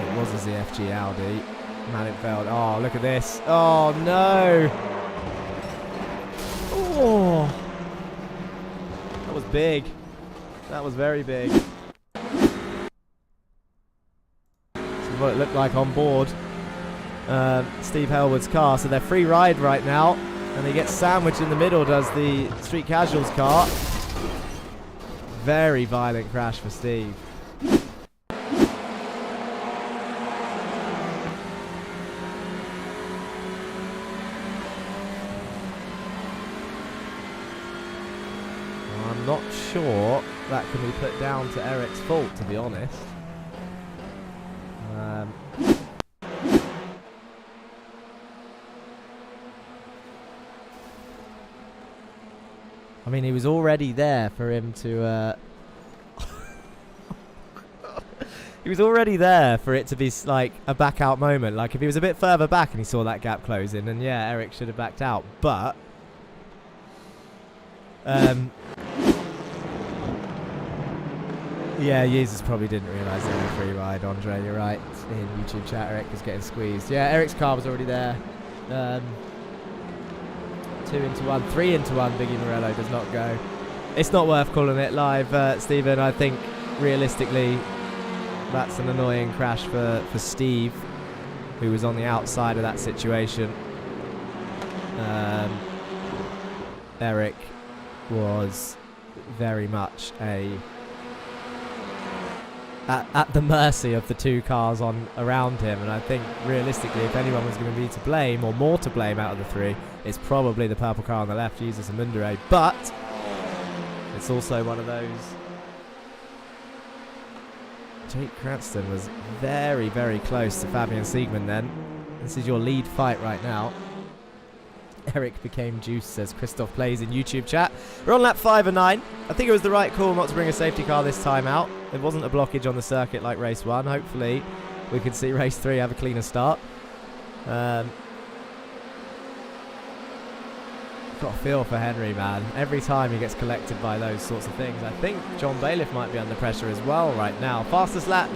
It was a ZFG Audi. Manningfeld. Oh, look at this. Oh, no. Oh. That was big. That was very big. This is what it looked like on board Steve Halewood's car. So they're free ride right now. And he gets sandwiched in the middle, does the Street Casuals car. Very violent crash for Steve. I'm not sure that can be put down to Eric's fault, to be honest. I mean, he was already there for him to... he was already there for it to be like a back out moment. Like if he was a bit further back and he saw that gap closing, then yeah, Eric should have backed out. But... yeah, Jesus probably didn't realise they were free ride. Andre, you're right. In YouTube chat, Eric was getting squeezed. Yeah, Eric's car was already there. 2 into 1, 3 into 1. Biggie Morello does not go. It's not worth calling it live, Stephen. I think realistically, that's an annoying crash for Steve, who was on the outside of that situation. Eric was very much at the mercy of the two cars on around him, and I think realistically, if anyone was going to be to blame or more to blame out of the three, it's probably the purple car on the left, Jesus and Mundere. But it's also one of those. Jake Cranston was very, very close to Fabian Siegman then. This is your lead fight right now. Eric became juice, says Christoph Plays in YouTube chat. We're on lap 5 and 9. I think it was the right call not to bring a safety car this time out. It wasn't a blockage on the circuit like race 1. Hopefully we can see race 3 have a cleaner start. Got a feel for Henry, man. Every time he gets collected by those sorts of things. I think John Bailiff might be under pressure as well right now. Fastest lap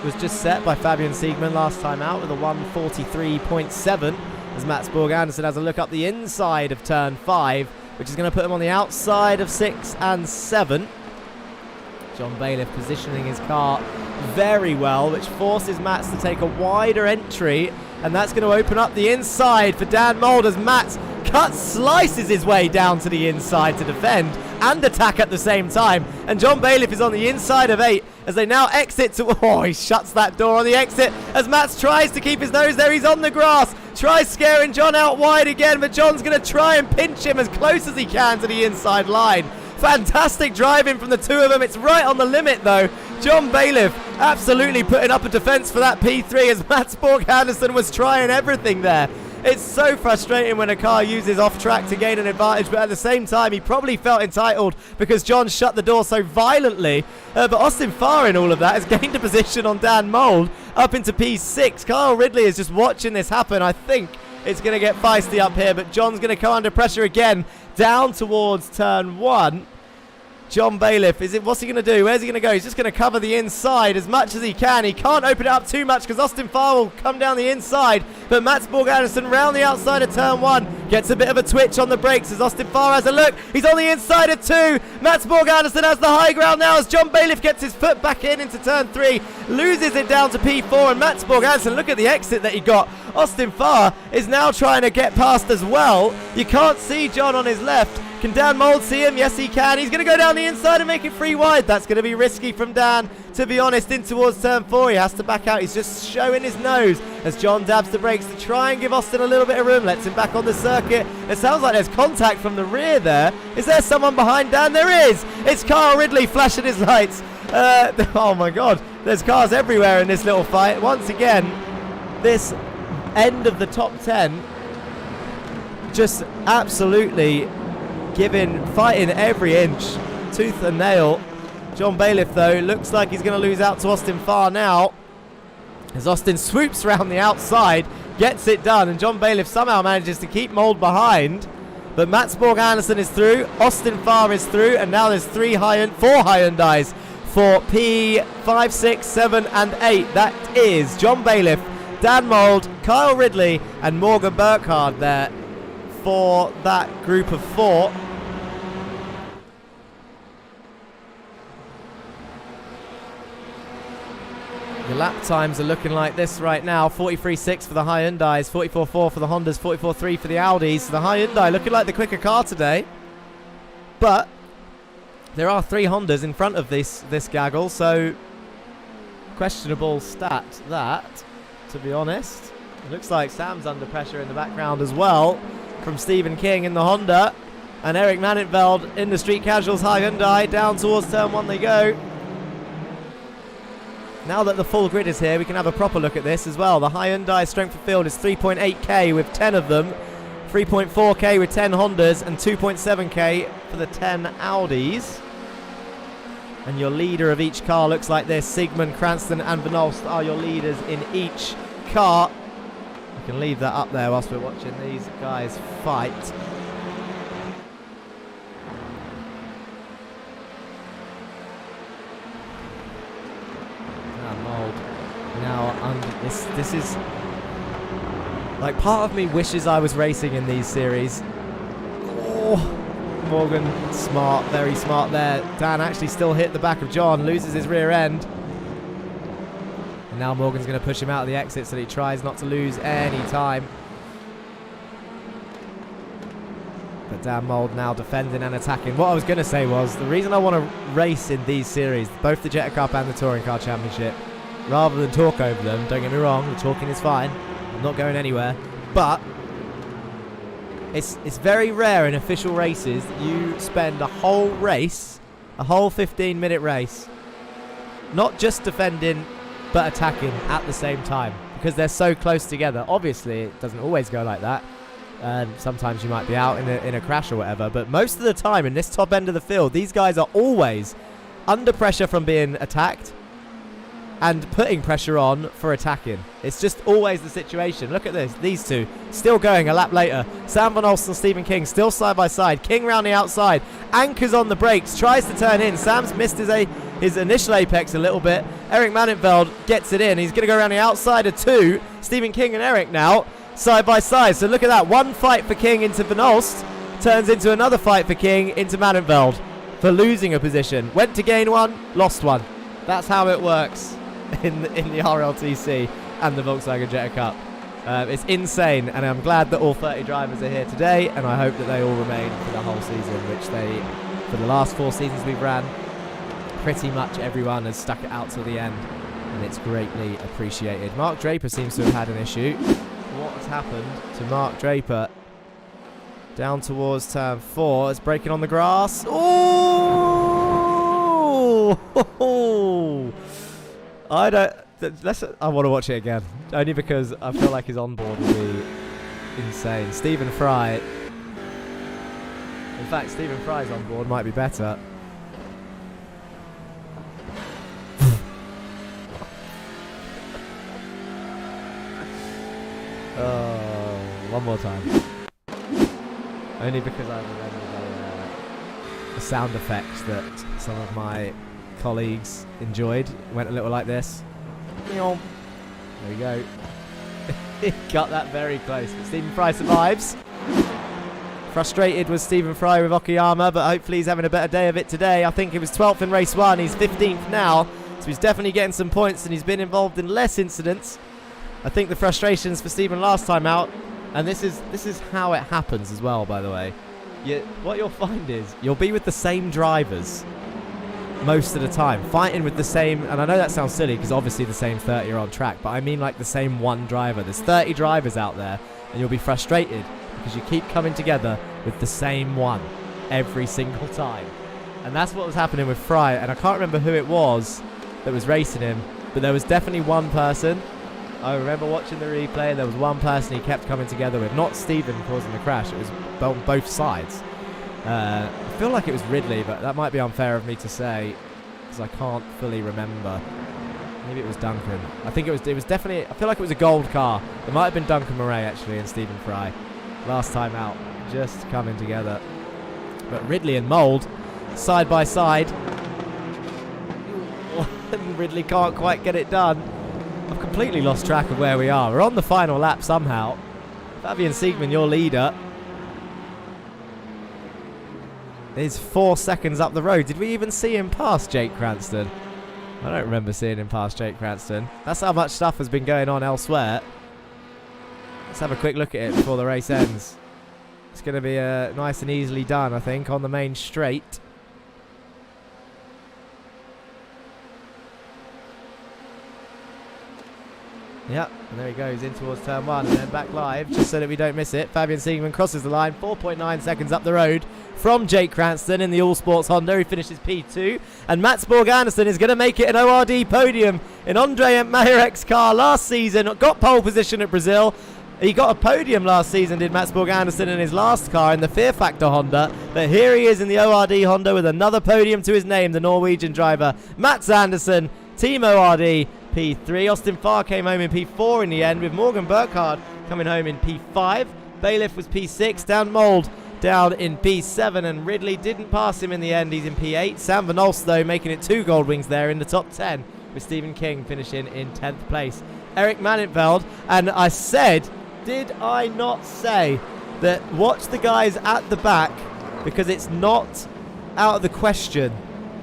was just set by Fabian Siegman last time out with a 1:43.7. As Mats Borg Anderson has a look up the inside of turn 5, which is going to put him on the outside of 6 and 7. John Bailiff positioning his car very well, which forces Mats to take a wider entry, and that's going to open up the inside for Dan Mould as Mats slices his way down to the inside to defend and attack at the same time. And John Bailiff is on the inside of 8 as they now exit to... Oh, he shuts that door on the exit as Mats tries to keep his nose there. He's on the grass. Tries scaring John out wide again, but John's going to try and pinch him as close as he can to the inside line. Fantastic driving from the two of them. It's right on the limit, though. John Bailiff absolutely putting up a defence for that P3 as Mats Borg Anderson was trying everything there. It's so frustrating when a car uses off track to gain an advantage, but at the same time, he probably felt entitled because John shut the door so violently. But Austin Farr in all of that has gained a position on Dan Mould up into P6. Kyle Ridley is just watching this happen. I think it's going to get feisty up here, but John's going to come under pressure again down towards turn 1. John Bailiff, what's he going to do? Where's he going to go? He's just going to cover the inside as much as he can. He can't open it up too much because Austin Farr will come down the inside. But Mats Borg Anderson round the outside of turn 1 gets a bit of a twitch on the brakes as Austin Farr has a look. He's on the inside of 2. Mats Borg Anderson has the high ground now as John Bailiff gets his foot back into turn 3. Loses it down to P4, and Mats Borg Anderson, look at the exit that he got. Austin Farr is now trying to get past as well. You can't see John on his left. Can Dan Mould see him? Yes, he can. He's going to go down the inside and make it free wide. That's going to be risky from Dan, to be honest, in towards turn 4. He has to back out. He's just showing his nose as John dabs the brakes to try and give Austin a little bit of room. Lets him back on the circuit. It sounds like there's contact from the rear there. Is there someone behind Dan? There is. It's Kyle Ridley flashing his lights. Oh, my God. There's cars everywhere in this little fight. Once again, this end of the top 10 just absolutely fighting every inch, tooth and nail. John Bailiff, though, looks like he's going to lose out to Austin Farr now, as Austin swoops around the outside, gets it done, and John Bailiff somehow manages to keep Mould behind. But Mats Borg Anderson is through, Austin Farr is through, and now there's 4 Hyundais for P5, 6, 7, and 8. That is John Bailiff, Dan Mould, Kyle Ridley, and Morgan Burkhardt there for that group of 4. The lap times are looking like this right now. 43.6 for the Hyundais, 44.4 for the Hondas, 44.3 for the Audis. So the Hyundai looking like the quicker car today. But there are 3 Hondas in front of this gaggle, so questionable stat that, to be honest. It looks like Sam's under pressure in the background as well from Stephen King in the Honda. And Eric Manenveld in the Street Casuals Hyundai. Down towards turn 1 they go. Now that the full grid is here, we can have a proper look at this as well. The Hyundai strength of field is 3.8k with 10 of them, 3.4k with 10 Hondas, and 2.7k for the 10 Audis. And your leader of each car looks like this. Sigmund, Cranston and Van Olst are your leaders in each car. You can leave that up there whilst we're watching these guys fight. Now, this is like, part of me wishes I was racing in these series. Oh, Morgan, smart, very smart there. Dan actually still hit the back of John, loses his rear end. And now Morgan's going to push him out of the exit so that he tries not to lose any time. But Dan Mould now defending and attacking. What I was going to say was, the reason I want to race in these series, both the Jetta Cup and the Touring Car Championship, rather than talk over them, don't get me wrong, the talking is fine, I'm not going anywhere, but it's very rare in official races that you spend a whole race, a whole 15-minute race, not just defending but attacking at the same time, because they're so close together. Obviously it doesn't always go like that, sometimes you might be out in a crash or whatever, but most of the time in this top end of the field, these guys are always under pressure from being attacked and putting pressure on for attacking. It's just always the situation. Look at this. These two still going a lap later. Sam Van Olst and Stephen King still side by side. King round the outside. Anchors on the brakes. Tries to turn in. Sam's missed his initial apex a little bit. Eric Manenveld gets it in. He's going to go around the outside of 2. Stephen King and Eric now side by side. So look at that. One fight for King into Van Olst turns into another fight for King into Manenveld for losing a position. Went to gain 1, lost 1. That's how it works in the RLTC and the Volkswagen Jetta Cup. It's insane, and I'm glad that all 30 drivers are here today, and I hope that they all remain for the whole season, which for the last 4 seasons we've ran, pretty much everyone has stuck it out till the end, and it's greatly appreciated. Mark Draper seems to have had an issue. What has happened to Mark Draper? Down towards turn 4, it's breaking on the grass. Oh! I want to watch it again, only because I feel like his onboard will be insane. Stephen Fry. In fact, Stephen Fry's onboard might be better. One more time. Only because I remember the sound effects that some of my colleagues enjoyed. Went a little like this. There we go. He got that very close, but Stephen Fry survives. Frustrated was Stephen Fry with Okayama, but hopefully he's having a better day of it today. I think he was 12th in race 1. He's 15th now, so he's definitely getting some points, and he's been involved in less incidents. I think the frustrations for Stephen last time out, and this is how it happens as well, by the way. What you'll find is you'll be with the same drivers most of the time, fighting with the same, and I know that sounds silly because obviously the same 30 are on track, but I mean like the same one driver. There's 30 drivers out there, and you'll be frustrated because you keep coming together with the same one every single time. And that's what was happening with Fry, and I can't remember who it was that was racing him, but there was definitely one person. I remember watching the replay, there was one person he kept coming together with, not Stephen causing the crash, it was both sides. I feel like it was Ridley, but that might be unfair of me to say because I can't fully remember. Maybe it was Duncan. I think it was definitely, I feel like it was a gold car. It might have been Duncan Murray actually and Stephen Fry. Last time out, just coming together. But Ridley and Mould, side by side. Ridley can't quite get it done. I've completely lost track of where we are. We're on the final lap somehow. Fabian Siegmann, your leader, is 4 seconds up the road. Did we even see him pass Jake Cranston? I don't remember seeing him pass Jake Cranston. That's how much stuff has been going on elsewhere. Let's have a quick look at it before the race ends. It's going to be nice and easily done, I think, on the main straight. Yep, and there he goes in towards turn 1 and then back live just so that we don't miss it. Fabian Siegmann crosses the line 4.9 seconds up the road from Jake Cranston in the All Sports Honda, who finishes P2. And Mats Borg Andersen is going to make it an ORD podium in Andre Mayerek's car last season. Got pole position at Brazil. He got a podium last season, did Mats Borg Andersen, in his last car in the Fear Factor Honda. But here he is in the ORD Honda with another podium to his name, the Norwegian driver Mats Andersen, Team ORD. P3. Austin Farr came home in P4 in the end, with Morgan Burkhardt coming home in P5. Bailiff was P6. Dan Mould down in P7, and Ridley didn't pass him in the end. He's in P8. Sam Van Olst, though, making it 2 gold wings there in the top 10, with Stephen King finishing in 10th place. Eric Maninfeld, and I said, did I not say that watch the guys at the back, because it's not out of the question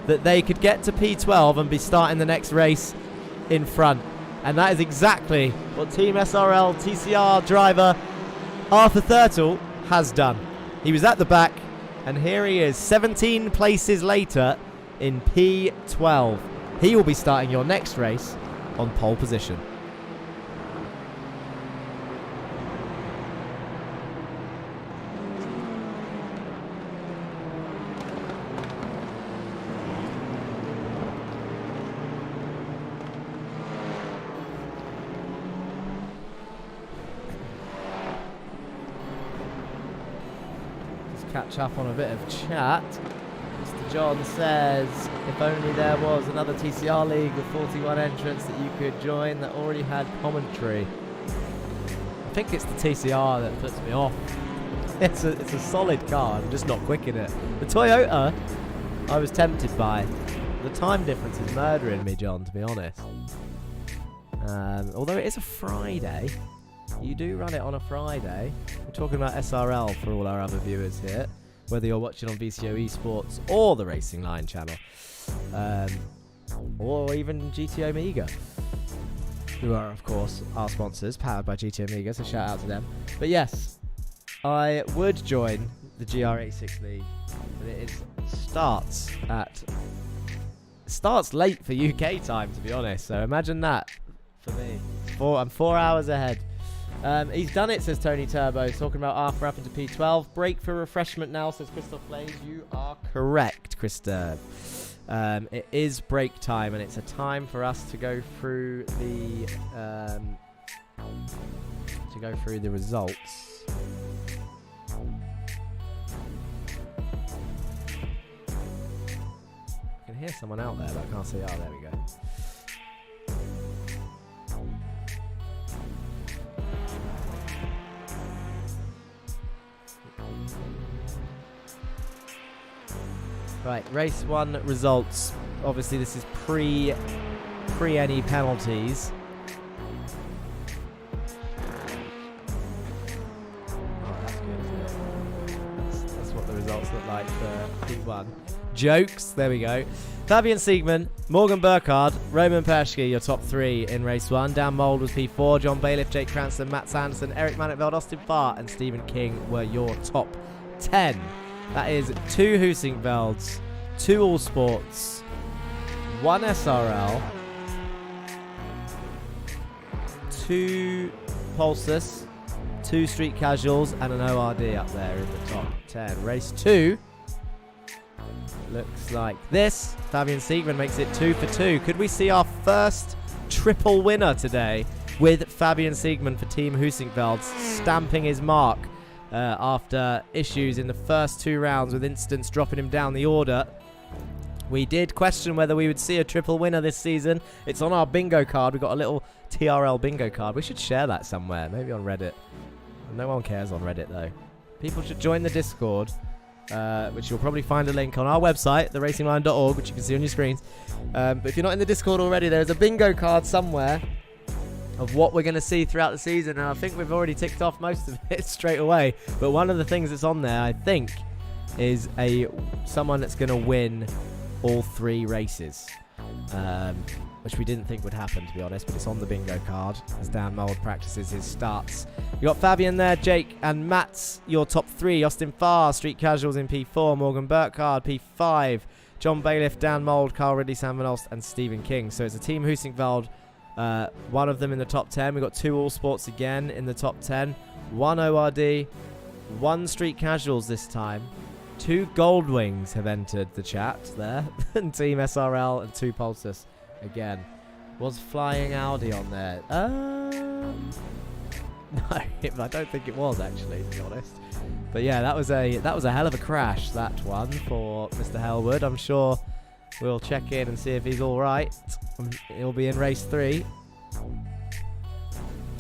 that they could get to P12 and be starting the next race in front. And that is exactly what Team SRL TCR driver Arthur Thurtle has done. He was at the back, and here he is 17 places later in P12. He will be starting your next race on pole position. Catch up on a bit of chat. Mr. John says, if only there was another TCR league with 41 entrants that you could join that already had commentary. I think it's the TCR that puts me off. It's a solid car, I'm just not quick in it. The Toyota, I was tempted by. The time difference is murdering me, John, to be honest. Although it is a Friday. You do run it on a Friday. We're talking about SRL for all our other viewers here, whether you're watching on VCO eSports or the Racing Line channel, or even GT Omega, who are, of course, our sponsors, powered by GT Omega, so shout out to them. But yes, I would join the GR86 League, but it starts late for UK time, to be honest, so imagine that for me. I'm 4 hours ahead. He's done it, says Tony Turbo, talking about Arthur up into P12. Break for refreshment now, says Christoph Blaze. You are correct, Christoph. It is break time, and it's a time for us to go through the results. I can hear someone out there, but I can't see. Oh, there we go. Right, race 1 results. Obviously, this is pre any penalties. Oh, that's good, isn't it? That's what the results look like for P1. Jokes, there we go. Fabian Siegmann, Morgan Burkhardt, Roman Perschke, your top 3 in race 1. Dan Mould was P4, John Bailiff, Jake Cranston, Matt Sanderson, Eric Maninfeld, Austin Farr, and Stephen King were your top 10. That is 2 Husingvelds, 2 All Sports, 1 SRL, 2 Pulsus, 2 Street Casuals, and an ORD up there in the top 10. Race 2 looks like this. Fabian Siegmann makes it 2 for 2. Could we see our first triple winner today with Fabian Siegmann for Team Husingvelds stamping his mark after issues in the first 2 rounds with incidents dropping him down the order. We did question whether we would see a triple winner this season. It's on our bingo card. We've got a little TRL bingo card. We should share that somewhere, maybe on Reddit. No one cares on Reddit, though. People should join the Discord, which you'll probably find a link on our website, theracingline.org, which you can see on your screens. But if you're not in the Discord already, there's a bingo card somewhere of what we're going to see throughout the season. And I think we've already ticked off most of it straight away. But one of the things that's on there, I think, is someone that's going to win all 3 races, which we didn't think would happen, to be honest, but it's on the bingo card as Dan Mould practices his starts. You got Fabian there, Jake and Matt's your top 3. Austin Farr, Street Casuals in P4, Morgan Burkhardt, P5, John Bailiff, Dan Mould, Carl Ridley, Sam Van Olst, and Stephen King. So it's a Team Husingveld, one of them in the top 10. We've got 2 All Sports again in the top 10, 1 ORD, 1 Street Casuals this time. 2 Goldwings have entered the chat there, and Team SRL and 2 Pulsus again. Was Flying Audi on there? No, I don't think it was, actually, to be honest. But yeah, that was a hell of a crash, that one, for Mr. Hellwood. I'm sure we'll check in and see if he's all right. He'll be in race 3.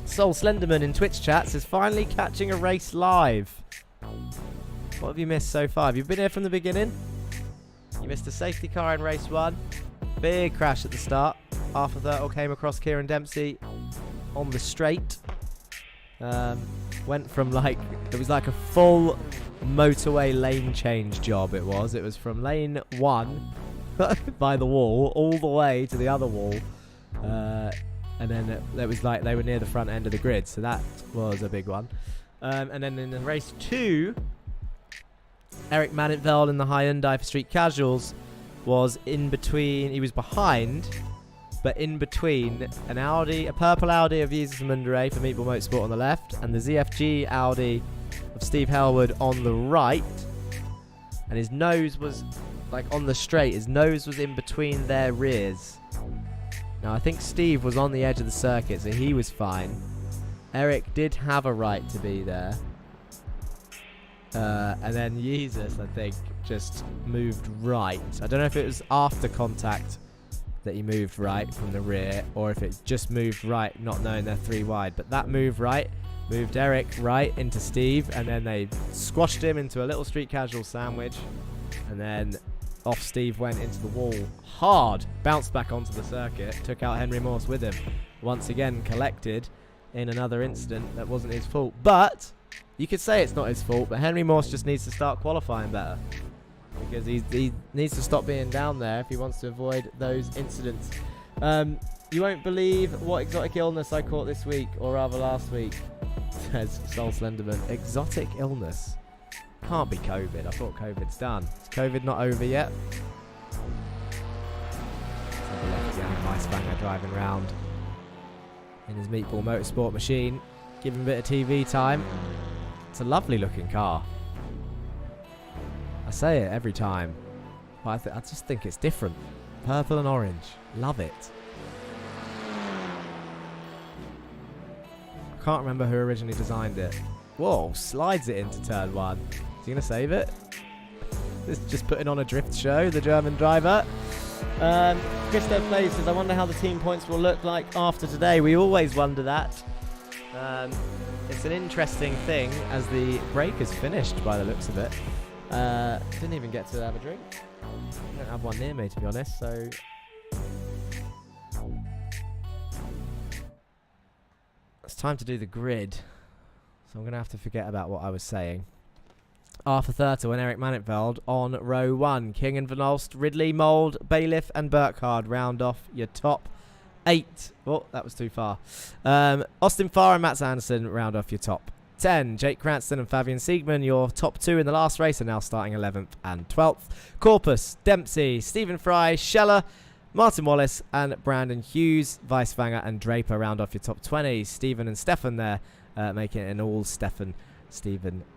Soul Slenderman in Twitch chat says, finally catching a race live. What have you missed so far? Have you been here from the beginning? You missed a safety car in race 1. Big crash at the start. Arthur Thurtle came across Kieran Dempsey on the straight. Went from it was like a full motorway lane change job it was. It was from lane 1 by the wall all the way to the other wall. And then it was like they were near the front end of the grid. So that was a big one. And then in the race 2, Eric Manenveld in the Hyundai for Street Casuals was in between. He was behind, but in between a purple Audi of Jesus Mundere for Meatball Motorsport on the left, and the ZFG Audi of Steve Hellwood on the right. And his nose was on the straight. His nose was in between their rears. Now I think Steve was on the edge of the circuit, so he was fine. Eric did have a right to be there. And then Jesus, I think, just moved right. I don't know if it was after contact that he moved right from the rear, or if it just moved right, not knowing they're 3 wide. But that move right moved Eric right into Steve, and then they squashed him into a little Street Casual sandwich. And then off Steve went into the wall hard, bounced back onto the circuit, took out Henry Morse with him. Once again collected in another incident that wasn't his fault. But you could say it's not his fault, but Henry Morse just needs to start qualifying better, because he needs to stop being down there if he wants to avoid those incidents. You won't believe what exotic illness I caught this week, or rather last week, says Soul Slenderman. Exotic illness? Can't be COVID. I thought COVID's done. Is COVID not over yet? Let's have a look again. Nice banger driving round in his Meatball Motorsport machine. Give him a bit of TV time. It's a lovely looking car. I say it every time, but I just think it's different. Purple and orange. Love it. I can't remember who originally designed it. Whoa, slides it into turn 1. Is he going to save it? This is just putting on a drift show, the German driver. Christo Plays says, I wonder how the team points will look like after today. We always wonder that. It's an interesting thing as the break is finished by the looks of it. Didn't even get to have a drink. I don't have one near me, to be honest, so it's time to do the grid. So I'm going to have to forget about what I was saying. Arthur Thurtle and Eric Manenveld on row 1. King and Van Olst, Ridley, Mould, Bailiff and Burkhardt round off your top 8. Oh, that was too far. Austin Farr and Matt Anderson round off your top 10. Jake Cranston and Fabian Siegman, your top 2 in the last race, are now starting 11th and 12th. Corpus, Dempsey, Stephen Fry, Scheller, Martin Wallace and Brandon Hughes, Weiswanger and Draper round off your top 20. Stephen and Stefan there, making it an all Stephen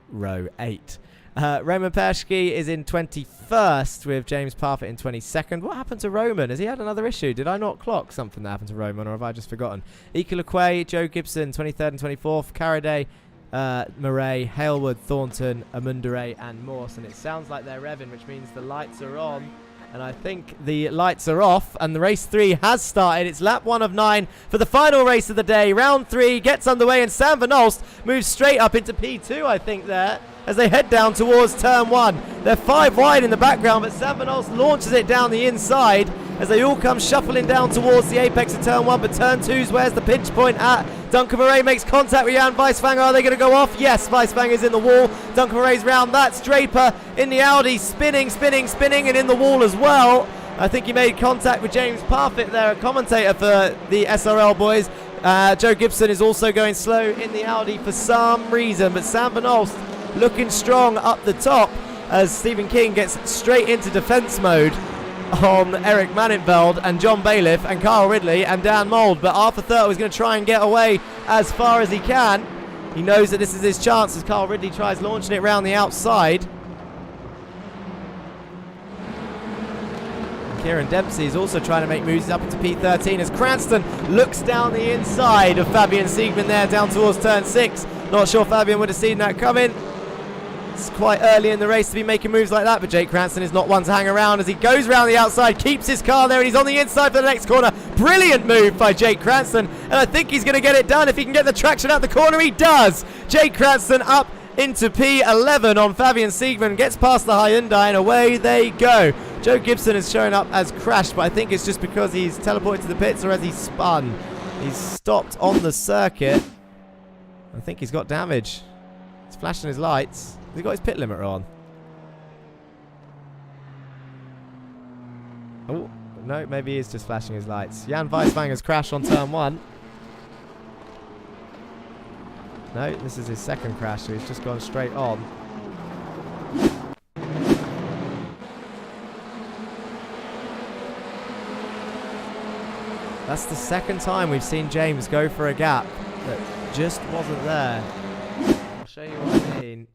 row 8. Roman Perschke is in 21st with James Parfitt in 22nd. What happened to Roman? Has he had another issue? Did I not clock something that happened to Roman, or have I just forgotten? Ike Lequay, Joe Gibson, 23rd and 24th. Caraday Murray, Halewood, Thornton, Amundare and Morse. And it sounds like they're revving, which means the lights are on. And I think the lights are off, and the race 3 has started. It's lap 1 of 9 for the final race of the day. Round 3 gets underway, and Sam Van Olst moves straight up into P2, I think, there, as they head down towards turn 1. They're 5 wide in the background, but Sam Van Olst launches it down the inside as they all come shuffling down towards the apex of turn 1. But turn 2's where's the pinch point at? Duncan Murray makes contact with Jan Weisfang. Are they going to go off? Yes, Weisfang is in the wall. Duncan Murray's round. That's Draper in the Audi, spinning, and in the wall as well. I think he made contact with James Parfitt there, a commentator for the SRL boys. Joe Gibson is also going slow in the Audi for some reason, but Sam Van Olst looking strong up the top as Stephen King gets straight into defence mode on Eric Mannenveld and John Bailiff and Carl Ridley and Dan Mould. But Arthur Thurtle is going to try and get away as far as he can. He knows that this is his chance as Carl Ridley tries launching it round the outside. Kieran Dempsey is also trying to make moves up into P13 as Cranston looks down the inside of Fabian Siegman there down towards turn 6. Not sure Fabian would have seen that coming. It's quite early in the race to be making moves like that, but Jake Cranston is not one to hang around as he goes round the outside, keeps his car there, and he's on the inside for the next corner. Brilliant move by Jake Cranston, and I think he's going to get it done if he can get the traction out the corner. He does! Jake Cranston up into P11 on Fabian Siegman, gets past the Hyundai, and away they go. Joe Gibson is showing up as crashed, but I think it's just because he's teleported to the pits or as he spun. He's stopped on the circuit. I think he's got damage. He's flashing his lights. Has he got his pit limiter on? Oh, no, maybe he is just flashing his lights. Jan Weisfang has crashed on turn 1. No, this is his second crash, so he's just gone straight on. That's the second time we've seen James go for a gap that just wasn't there. I'll show you what I mean.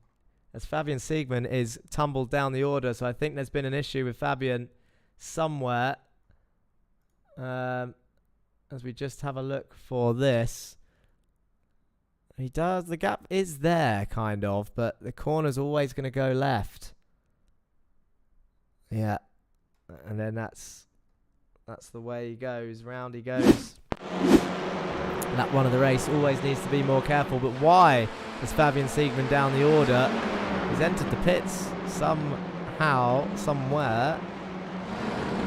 As Fabian Siegman is tumbled down the order, so I think there's been an issue with Fabian somewhere. As we just have a look for this. He does, the gap is there, kind of, but the corner's always going to go left. Yeah. And then that's the way he goes, round he goes. Lap 1 of the race always needs to be more careful, but why is Fabian Siegman down the order? He's entered the pits somehow, somewhere.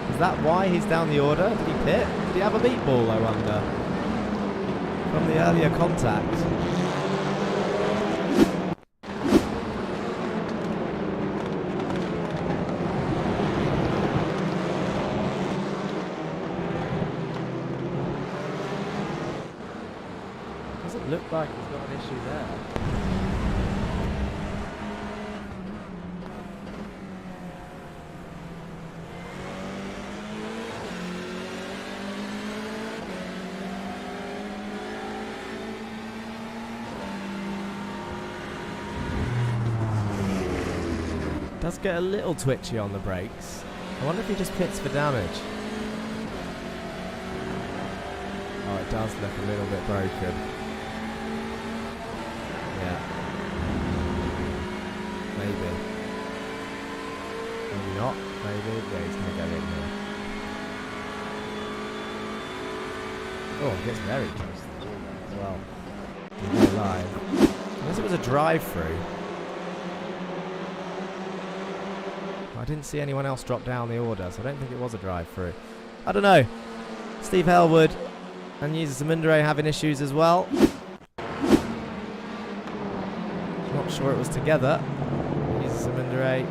Is that why he's down the order? Did he pit? Did he have a meatball, I wonder? From the earlier contact. Doesn't look like he's got an issue there. Does get a little twitchy on the brakes. I wonder if he just pits for damage. Oh, it does look a little bit broken. Yeah. Maybe. Maybe not. Maybe. Yeah, he's going to go in here. Oh, it gets very close to the wall there as well. He's no line. Unless it was a drive-through. I didn't see anyone else drop down the order, so I don't think it was a drive-through. I don't know. Steve Halewood and Yeezus Amundare having issues as well. Not sure it was together. Yeezus Amundare.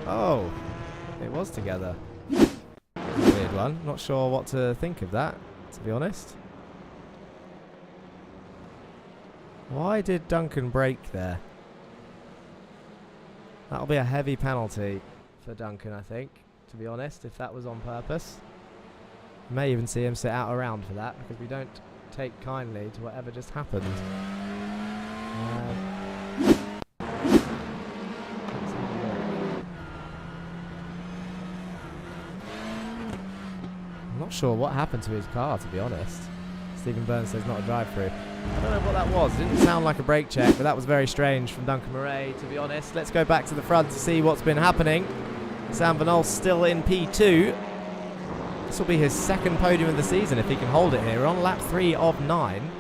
Oh. It was together. Weird one. Not sure what to think of that, to be honest. Why did Duncan brake there? That'll be a heavy penalty for Duncan, I think, to be honest, if that was on purpose. May even see him sit out a round for that, because we don't take kindly to whatever just happened. I'm not sure what happened to his car, to be honest. It's Stephen Burns says not a drive-through. I don't know what that was. It didn't sound like a brake check, but that was very strange from Duncan Murray, to be honest. Let's go back to the front to see what's been happening. Sam Van Olst still in P2. This will be his second podium of the season if he can hold it here. We're on lap 3 of 9.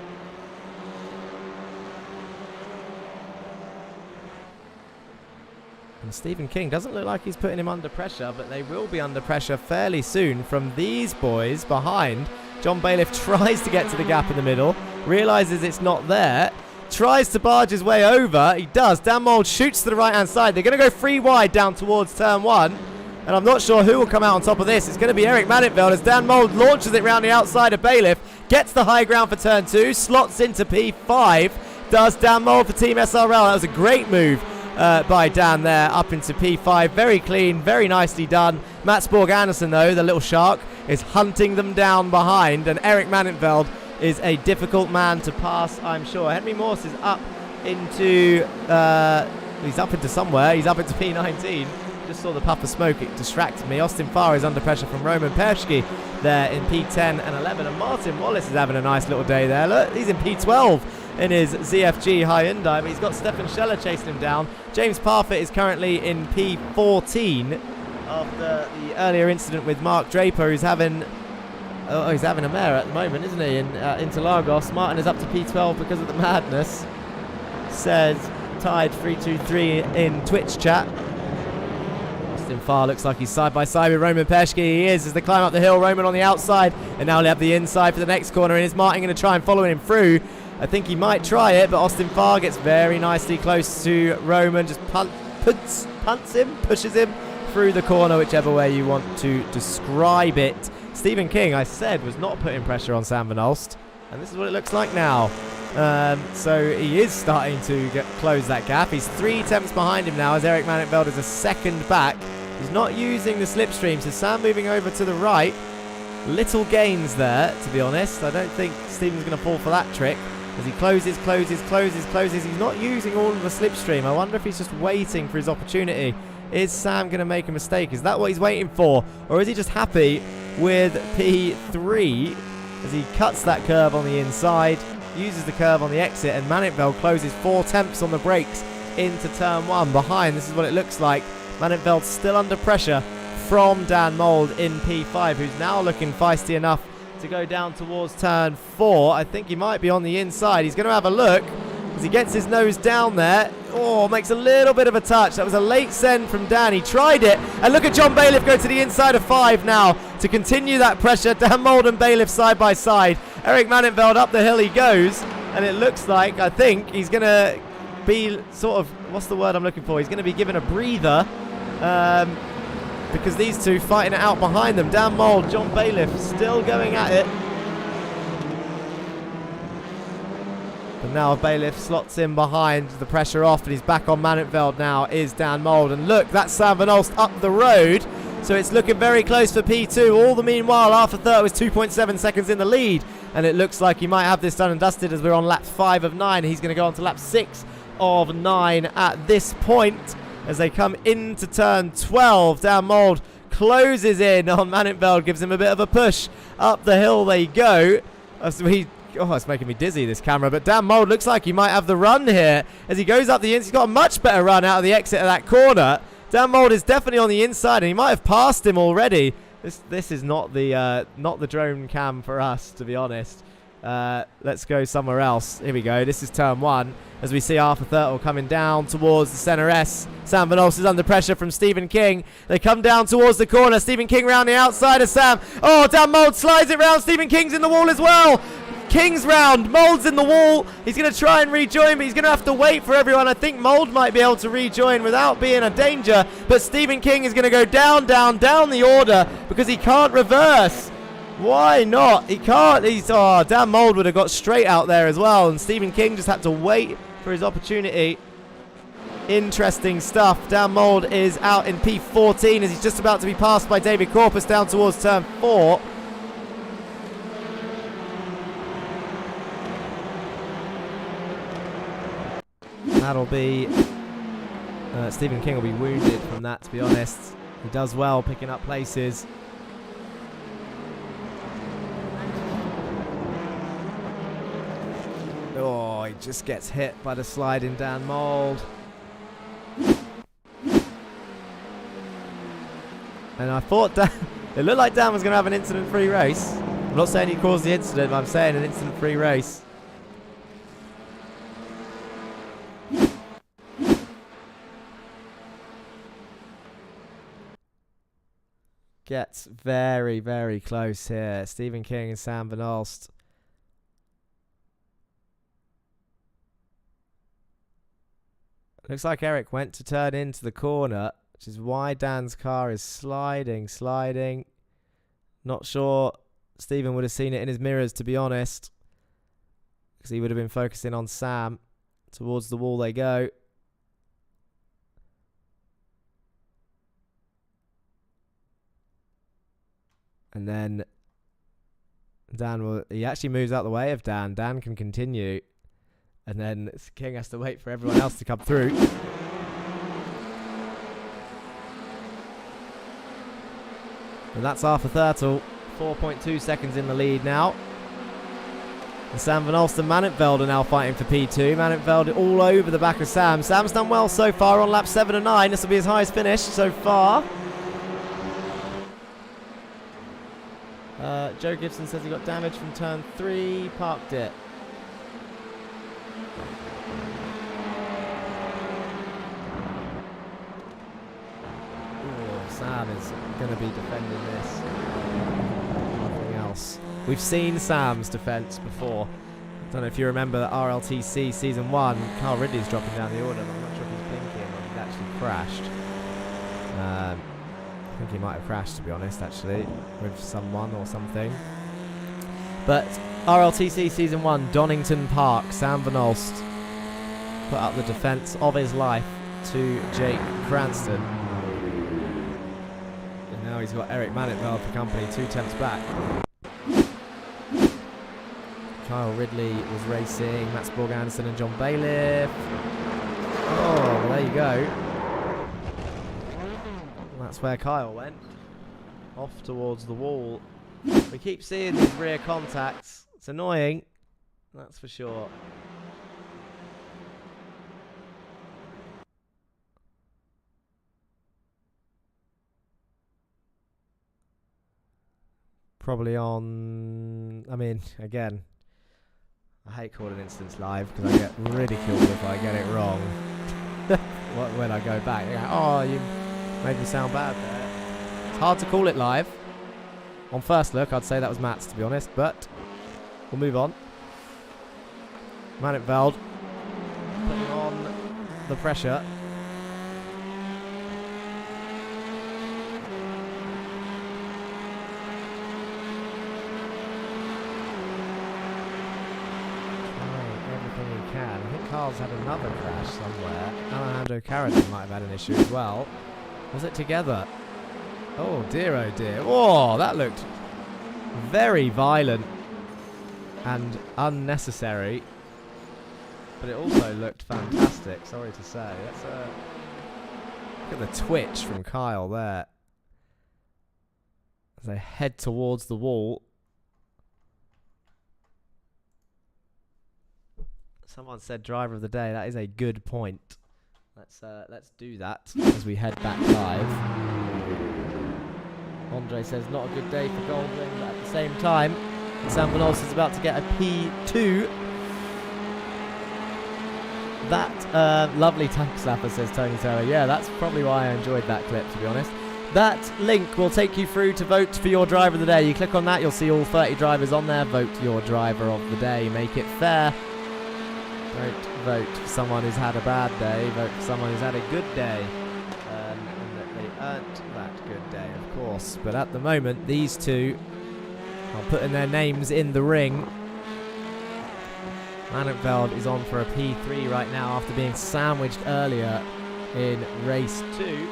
And Stephen King doesn't look like he's putting him under pressure, but they will be under pressure fairly soon from these boys behind. John Bailiff tries to get to the gap in the middle, realises it's not there, tries to barge his way over. He does. Dan Mould shoots to the right-hand side. They're going to go 3 wide down towards turn 1. And I'm not sure who will come out on top of this. It's going to be Eric Mannenveld as Dan Mould launches it round the outside of Bailiff, gets the high ground for turn 2, slots into P5. Does Dan Mould for Team SRL. That was a great move by Dan there, up into P5. Very clean, very nicely done. Mats Borg Andersen, though, the little shark, is hunting them down behind, and Eric Mannenveld is a difficult man to pass, I'm sure. Henry Morse is up into he's up into somewhere. He's up into P19. Just saw the puff of smoke, it distracted me. Austin Farr is under pressure from Roman Perschke there in P10 and 11, and Martin Wallace is having a nice little day there. Look, he's in P12 in his ZFG Hyundai, but he's got Stefan Scheller chasing him down. James Parfitt is currently in P14 after the earlier incident with Mark Draper, who's having he's having a mare at the moment, isn't he, in Interlagos. Martin is up to P12 because of the madness. Says tied 3-2-3 in Twitch chat. Austin Farr looks like he's side by side with Roman Perschke. He is, as they climb up the hill. Roman on the outside, and now they have the inside for the next corner. And is Martin going to try and follow him through? I think he might try it, but Austin Farr gets very nicely close to Roman. Just punts him, pushes him through the corner, whichever way you want to describe it. Stephen King, I said, was not putting pressure on Sam Van Olst, and this is what it looks like now. So he is starting to close that gap. He's 3 tenths behind him now, as Eric Mannenveld is a second back. He's not using the slipstream, so Sam moving over to the right. Little gains there, to be honest. I don't think Stephen's going to fall for that trick. As he closes. He's not using all of the slipstream. I wonder if he's just waiting for his opportunity. Is Sam going to make a mistake? Is that what he's waiting for? Or is he just happy with P3 as he cuts that curve on the inside, uses the curve on the exit, and Mannenveld closes 4 tenths on the brakes into turn 1 behind. This is what it looks like. Mannenveld still under pressure from Dan Mould in P5, who's now looking feisty enough to go down towards turn 4. I think he might be on the inside. He's going to have a look as he gets his nose down there. Oh, makes a little bit of a touch. That was a late send from Dan. He tried it. And look at John Bailiff go to the inside of 5 now to continue that pressure. Dan Mould and Bailiff side by side. Eric Mannenveld up the hill he goes. And it looks like, I think, he's going to be sort of, what's the word I'm looking for? He's going to be given a breather. Because these two fighting it out behind them. Dan Mould, John Bailiff still going at it. But now Bailiff slots in behind, the pressure off, and he's back on Mannenveld now is Dan Mould. And look, that's Sam Van Olst up the road. So it's looking very close for P2. All the meanwhile, Arthur Thurt was 2.7 seconds in the lead. And it looks like he might have this done and dusted as we're on lap 5 of 9. He's going to go on to lap 6 of 9 at this point. As they come into turn 12, Dan Mould closes in on Mannenveld, gives him a bit of a push. Up the hill they go. It's making me dizzy, this camera. But Dan Mould looks like he might have the run here. As he goes up the inside, he's got a much better run out of the exit of that corner. Dan Mould is definitely on the inside, and he might have passed him already. This is not the drone cam for us, to be honest. Let's go somewhere else. Here we go. This is turn 1 as we see Arthur Thurtle coming down towards the centre S. Sam Van Olst is under pressure from Stephen King. They come down towards the corner. Stephen King round the outside of Sam. Oh, Dan Mould slides it round. Stephen King's in the wall as well. King's round. Mould's in the wall. He's going to try and rejoin, but he's going to have to wait for everyone. I think Mould might be able to rejoin without being a danger, but Stephen King is going to go down the order because he can't reverse. Why not? He can't. Dan Mould would have got straight out there as well, and Stephen King just had to wait for his opportunity. Interesting stuff. Dan Mould is out in P14 as he's just about to be passed by David Corpus down towards turn 4. That'll be... Stephen King will be wounded from that, to be honest. He does well picking up places. Oh, he just gets hit by the sliding Dan Mould. And I thought Dan, it looked like Dan was going to have an incident-free race. I'm not saying he caused the incident, but I'm saying an incident-free race. Gets very, very close here. Stephen King and Sam Van Alst. Looks like Eric went to turn into the corner, which is why Dan's car is sliding. Not sure Stephen would have seen it in his mirrors, to be honest, because he would have been focusing on Sam. Towards the wall they go. And then he actually moves out the way of Dan. Dan can continue. And then King has to wait for everyone else to come through. And that's Arthur Thurtle. 4.2 seconds in the lead now. And Sam Van Alst and Manenveld are now fighting for P2. Manenveld all over the back of Sam. Sam's done well so far on laps 7 and 9. This will be his highest finish so far. Joe Gibson says he got damage from turn 3, parked it. Ooh, Sam is going to be defending this. Nothing else. We've seen Sam's defence before. I don't know if you remember that RLTC Season 1, Carl Ridley's dropping down the order, but I'm not sure if he's blinking or he's actually crashed. I think he might have crashed, to be honest, actually, with someone or something. But RLTC Season 1, Donington Park, Sam Van Alst put up the defence of his life to Jake Cranston. And now he's got Eric Manenveld for company, 2 tenths back. Kyle Ridley was racing, Mats Borg Anderson and John Bailiff. Oh, well, there you go. That's where Kyle went. Off towards the wall. We keep seeing these rear contacts. It's annoying, that's for sure. Probably on... I mean, again, I hate calling incidents live because I get ridiculed if I get it wrong. When I go back, you go, oh, you made me sound bad there. It's hard to call it live. On first look, I'd say that was Matt's, to be honest, but we'll move on. Manenveld putting on the pressure. I think Carl's had another crash somewhere. Alejandro Carradine might have had an issue as well. Was it together? Oh dear, oh dear. Oh, that looked very violent and unnecessary. But it also looked fantastic, sorry to say. Let's look at the twitch from Kyle there. As they head towards the wall. Someone said driver of the day. That is a good point. Let's do that as we head back live. Andre says not a good day for Goldwing, but at the same time, Sam Van Alst is about to get a P2. That lovely tank slapper, says Tony Taylor. Yeah, that's probably why I enjoyed that clip, to be honest. That link will take you through to vote for your driver of the day. You click on that, you'll see all 30 drivers on there. Vote your driver of the day. Make it fair. Don't vote for someone who's had a bad day. Vote for someone who's had a good day. And that they earned that good day, of course. But at the moment, these two are putting their names in the ring. Manenveld is on for a P3 right now after being sandwiched earlier in race 2.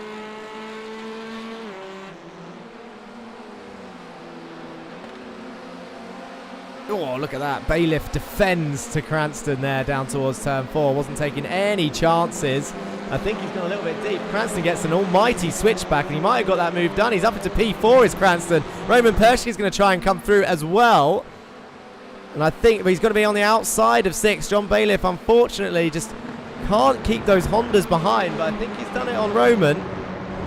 Oh, look at that. Bailiff defends to Cranston there down towards turn 4. Wasn't taking any chances. I think he's gone a little bit deep. Cranston gets an almighty switchback, and he might have got that move done. He's up into P4 is Cranston. Roman Pershing is going to try and come through as well. And I think he's going to be on the outside of 6. John Bailiff, unfortunately, just can't keep those Hondas behind. But I think he's done it on Roman.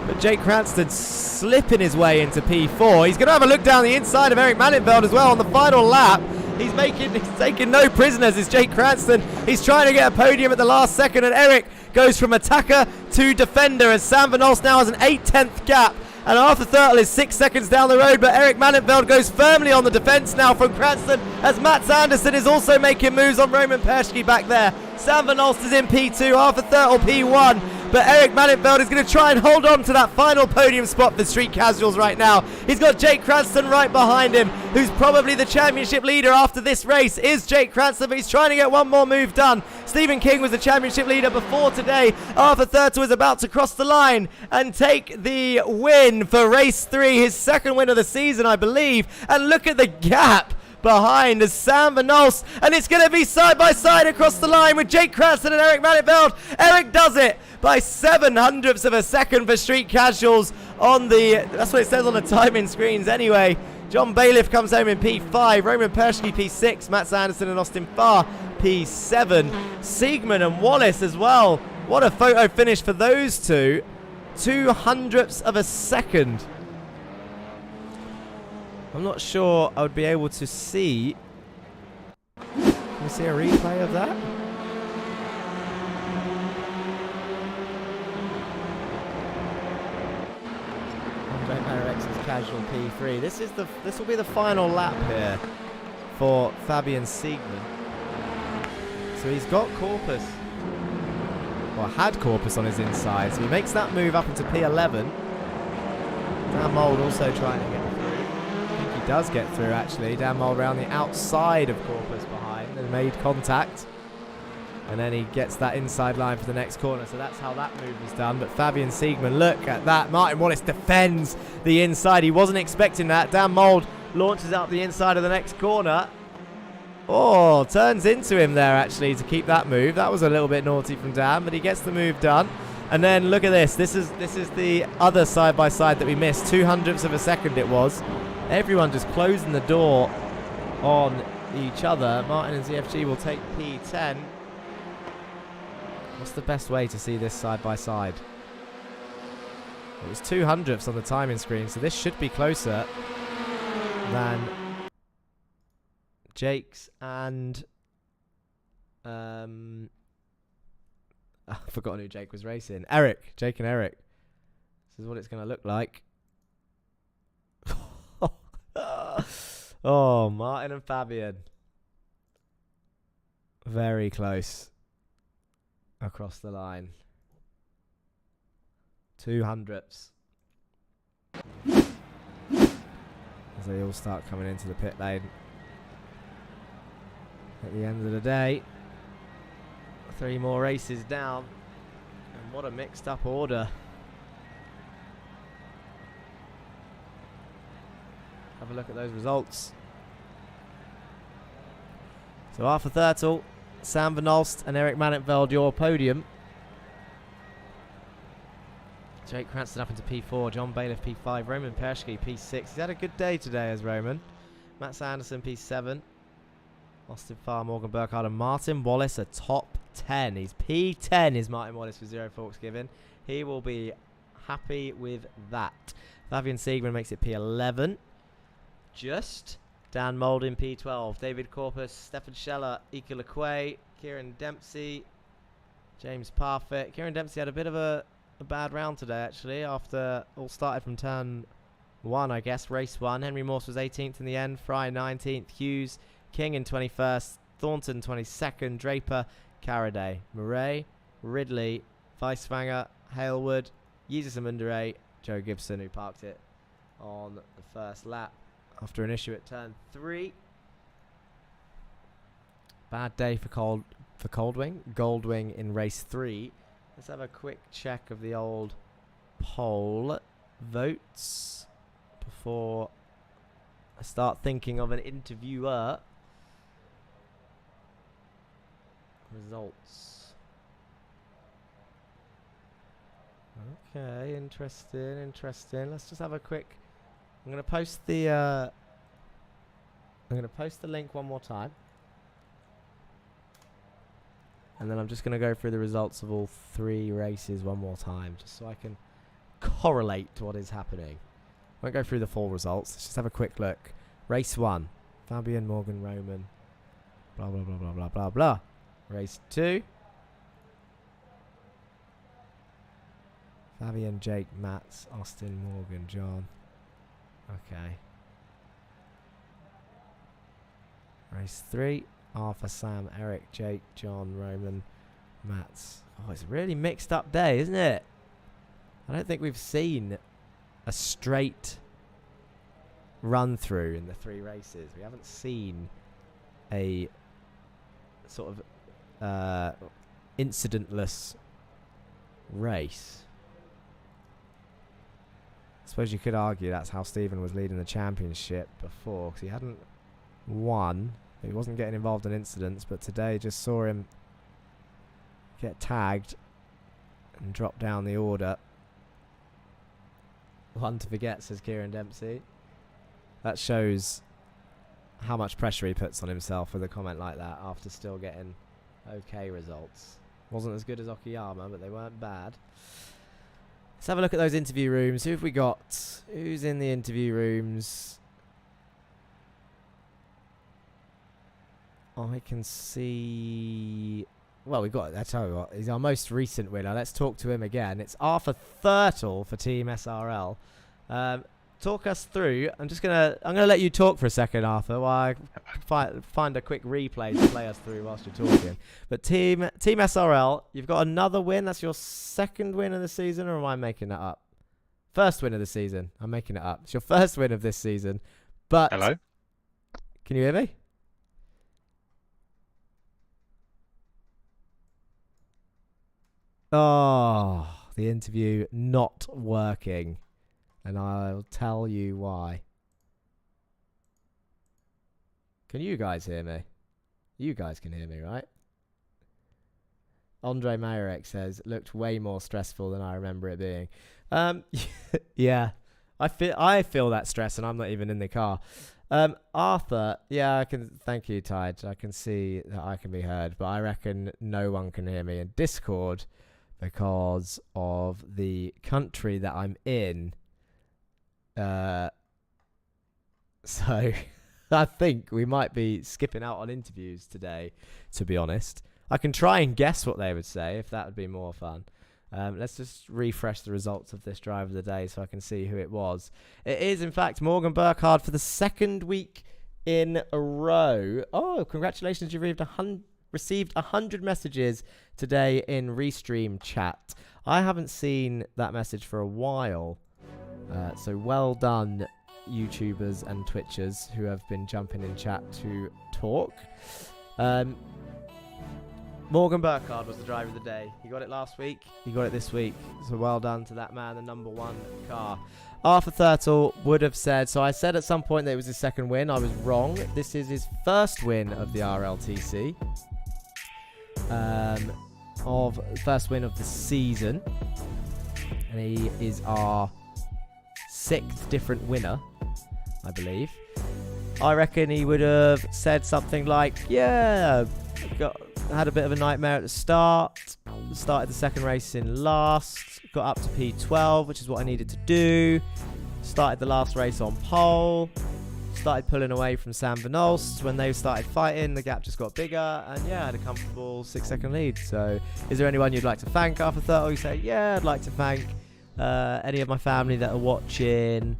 But Jake Cranston slipping his way into P4. He's going to have a look down the inside of Eric Mannenveld as well on the final lap. He's taking no prisoners, is Jake Cranston. He's trying to get a podium at the last second, and Eric goes from attacker to defender as Sam Van Olst now has an 8/10 gap. And Arthur Thurtle is 6 seconds down the road, but Eric Mannenveld goes firmly on the defence now from Cranston as Mats Anderson is also making moves on Roman Persky back there. Sam Van Olst is in P2, Arthur Thurtle P1, but Eric Mannenveld is going to try and hold on to that final podium spot for Street Casuals right now. He's got Jake Cranston right behind him, who's probably the championship leader after this race, is Jake Cranston, but he's trying to get one more move done. Stephen King was the championship leader before today. Arthur Thurtle is about to cross the line and take the win for race 3, his second win of the season, I believe. And look at the gap behind as Sam Van Olst, and it's going to be side by side across the line with Jake Cranston and Eric Mannenveld. Eric does it by 0.07 of a second for Street Casuals on the, that's what it says on the timing screens anyway. John Bailiff comes home in P5, Roman Persky P6, Mats Anderson and Austin Farr P7, Siegman and Wallace as well. What a photo finish for those two. 0.02 of a second. I'm not sure I would be able to see. Can we see a replay of that? X's casual P3. This will be the final lap here for Fabian Siegman. So he's got Corpus, or had Corpus on his inside. So he makes that move up into P11. Dan Mould also trying to get through. I think he does get through actually. Dan Mould around the outside of Corpus behind and made contact. And then he gets that inside line for the next corner. So that's how that move was done. But Fabian Siegman, look at that. Martin Wallace defends the inside. He wasn't expecting that. Dan Mould launches up the inside of the next corner. Oh, turns into him there actually to keep that move. That was a little bit naughty from Dan, but he gets the move done. And then look at this. This is the other side-by-side that we missed. 0.02 of a second it was. Everyone just closing the door on each other. Martin and ZFG will take P10. What's the best way to see this side-by-side? It was 0.02 on the timing screen, so this should be closer than Jake's and I forgot who Jake was racing. Jake and Eric. This is what it's going to look like. Oh, Martin and Fabian. Very close. Across the line. 0.02. As they all start coming into the pit lane. At the end of the day, 3 more races down, and what a mixed up order. Have a look at those results. So Arthur Thurtle, Sam Van Olst and Eric Mannenveld, your podium. Jake Cranston up into P4, John Bailiff P5, Roman Persky P6. He's had a good day today as Roman. Mats Anderson P7. Austin Farr, Morgan Burkhardt and Martin Wallace a top 10. He's P10 is Martin Wallace for Zero Forks given. He will be happy with that. Fabian Siegman makes it P11. Just Dan Mould in P12. David Corpus, Stefan Scheller, Ika Lequay, Kieran Dempsey, James Parfit. Kieran Dempsey had a bit of a bad round today actually after all started from turn 1 I guess, race 1. Henry Morse was 18th in the end, Fry 19th, Hughes, King in 21st, Thornton 22nd, Draper, Caraday, Murray, Ridley, Weiswanger, Halewood, Jesus Amundere, Joe Gibson who parked it on the first lap after an issue at turn 3. Bad day for Goldwing in race 3. Let's have a quick check of the old poll votes before I start thinking of an interviewer. Results. Okay, interesting. Let's just have a quick. I'm going to post the I'm going to post the link one more time. And then I'm just going to go through the results of all 3 races one more time, just so I can correlate to what is happening. Won't go through the full results. Let's just have a quick look. Race 1. Fabian, Morgan, Roman. Blah, blah, blah, blah, blah, blah, blah. Race 2. Fabian, Jake, Mats, Austin, Morgan, John. Okay. Race 3. Arthur, Sam, Eric, Jake, John, Roman, Mats. Oh, it's a really mixed up day, isn't it? I don't think we've seen a straight run through in the 3 races. We haven't seen a sort of incidentless race. I suppose you could argue that's how Stephen was leading the championship before, because he hadn't won. He wasn't getting involved in incidents, but today just saw him get tagged and drop down the order. One to forget, says Kieran Dempsey. That shows how much pressure he puts on himself with a comment like that after still getting okay results. Wasn't as good as Okayama, but they weren't bad. Let's have a look at those interview rooms. Who have we got? Who's in the interview rooms? I can see... Well, we've got... I tell you what, he's our most recent winner. Let's talk to him again. It's Arthur Thurtle for Team SRL. Talk us through. I'm gonna let you talk for a second, Arthur, while I find a quick replay to play us through whilst you're talking. But Team SRL, you've got another win. That's your 2nd win of the season, or am I making that up? 1st win of the season. I'm making it up. It's your 1st win of this season. But... Hello? Can you hear me? Oh, the interview not working. And I'll tell you why. Can you guys hear me? You guys can hear me, right? Andre Mayerek says, looked way more stressful than I remember it being. Yeah, I feel that stress and I'm not even in the car. Arthur, yeah, thank you, Tide. I can see that I can be heard, but I reckon no one can hear me in Discord because of the country that I'm in. So I think we might be skipping out on interviews today, to be honest. I can try and guess what they would say if that would be more fun. Let's just refresh the results of this drive of the day so I can see who it was. It is, in fact, Morgan Burkhardt for the 2nd week in a row. Oh, congratulations. You received 100 messages today in Restream chat. I haven't seen that message for a while. So well done, YouTubers and Twitchers who have been jumping in chat to talk. Morgan Burkhardt was the driver of the day. He got it last week. He got it this week. So well done to that man, the #1 car. Arthur Thurtle would have said, so I said at some point that it was his 2nd win. I was wrong. This is his 1st win of the RLTC. First win of the season. And he is our 6th different winner, I believe. I reckon he would have said something like, yeah, had a bit of a nightmare at the start. Started the 2nd race in last. Got up to P12, which is what I needed to do. Started the last race on pole. Started pulling away from Sam Van Olst. When they started fighting, the gap just got bigger. And yeah, I had a comfortable 6-second lead. So is there anyone you'd like to thank, Arthur Thurtle? You say, yeah, I'd like to thank any of my family that are watching,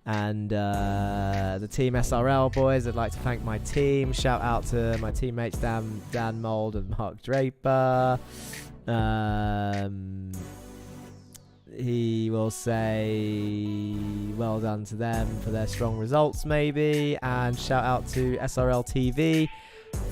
and the Team SRL boys. I'd like to thank my team. Shout out to my teammates Dan Mould and Mark Draper. He will say well done to them for their strong results, maybe, and shout out to SRL TV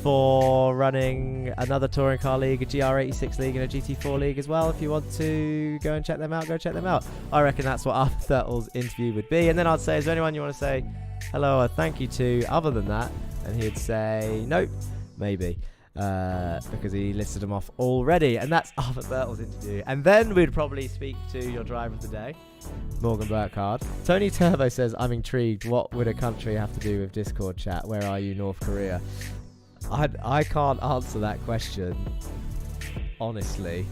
for running another touring car league, a GR86 league and a GT4 league as well. If you want to go and check them out, go check them out. I reckon that's what Arthur Thurtle's interview would be. And then I'd say, is there anyone you want to say hello or thank you to other than that? And he'd say, nope, maybe. because he listed them off already. And that's Arthur Bertel's interview. And then we'd probably speak to your driver of the day, Morgan Burkhardt. Tony Turbo says, I'm intrigued. What would a country have to do with Discord chat? Where are you, North Korea? I can't answer that question, honestly,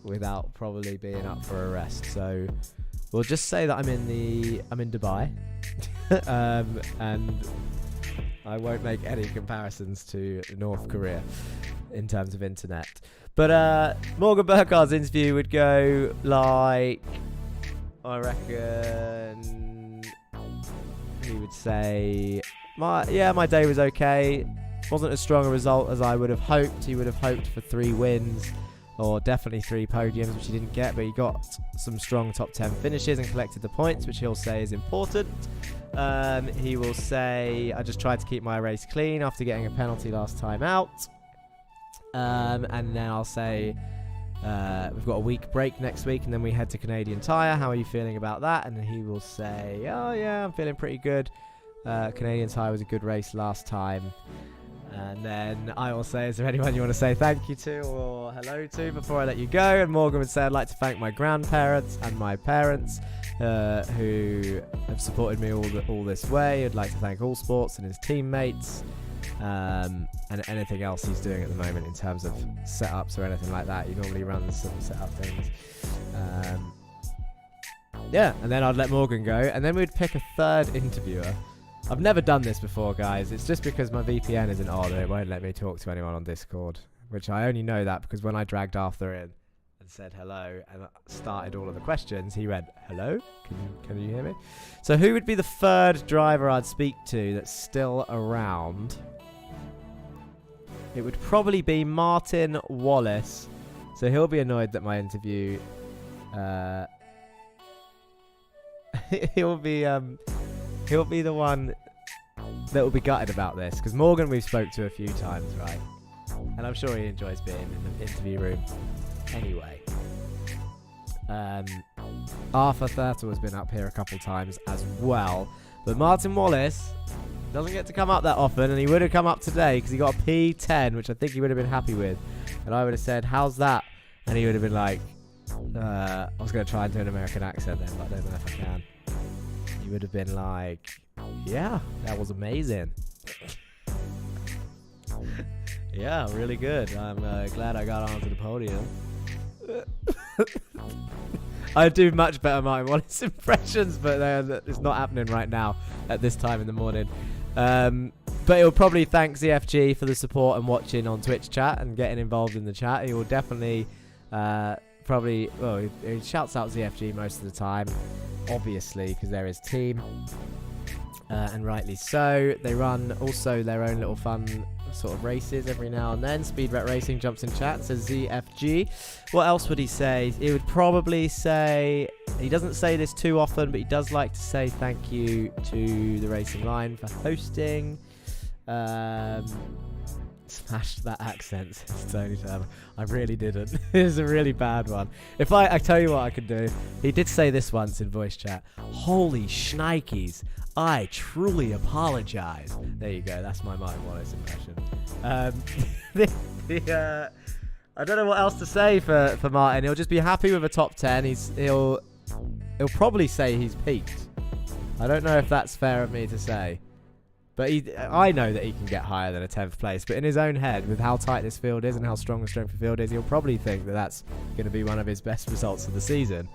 without probably being up for arrest. So we'll just say that I'm in Dubai, and I won't make any comparisons to North Korea in terms of internet. But Morgan Burkhardt's interview would go like, I reckon he would say, my day was okay. Wasn't as strong a result as I would have hoped. He would have hoped for 3 wins, or definitely 3 podiums, which he didn't get, but he got some strong top 10 finishes and collected the points, which he'll say is important. He will say, I just tried to keep my race clean after getting a penalty last time out. And then I'll say, we've got a week break next week, and then we head to Canadian Tire. How are you feeling about that? And he will say, oh yeah, I'm feeling pretty good. Canadian Tire was a good race last time. And then I will say, is there anyone you want to say thank you to or hello to before I let you go? And Morgan would say, I'd like to thank my grandparents and my parents who have supported me all this way. I'd like to thank All Sports and his teammates, and anything else he's doing at the moment in terms of setups or anything like that. He normally runs some setup things. And then I'd let Morgan go, and then we'd pick a third interviewer. I've never done this before, guys. It's just because my VPN isn't on and it won't let me talk to anyone on Discord, which I only know that because when I dragged Arthur in and said hello and started all of the questions, he went, hello? Can you hear me? So who would be the third driver I'd speak to that's still around? It would probably be Martin Wallace. So he'll be annoyed that my interview... He'll be the one that will be gutted about this, because Morgan we've spoke to a few times, right? And I'm sure he enjoys being in the interview room anyway. Arthur Thurtle has been up here a couple times as well, but Martin Wallace doesn't get to come up that often, and he would have come up today because he got a P10, which I think he would have been happy with. And I would have said, how's that? And he would have been like, I was going to try and do an American accent then, but I don't know if I can. He would have been like, yeah, that was amazing. Yeah, really good. I'm glad I got onto the podium. I do much better Martin Wallace impressions, but it's not happening right now at this time in the morning. But he'll probably thank ZFG for the support and watching on Twitch chat and getting involved in the chat. He will definitely he shouts out ZFG most of the time, obviously, because they're his team, and rightly so. They run also their own little fun sort of races every now and then. Speedret Racing jumps in chat and says ZFG. What else would he say? He would probably say, he doesn't say this too often, but he does like to say thank you to the Racing Line for hosting. Smashed that accent, says Tony Turbo. I really didn't. It was a really bad one. If I tell you what I could do. He did say this once in voice chat. Holy shnikes. I truly apologize. There you go. That's my Martin Wallace impression. I don't know what else to say for Martin. He'll just be happy with a top 10. He'll probably say he's peaked. I don't know if that's fair of me to say. But I know that he can get higher than a 10th place. But in his own head, with how tight this field is and how strong the strength of field is, he'll probably think that that's going to be one of his best results of the season.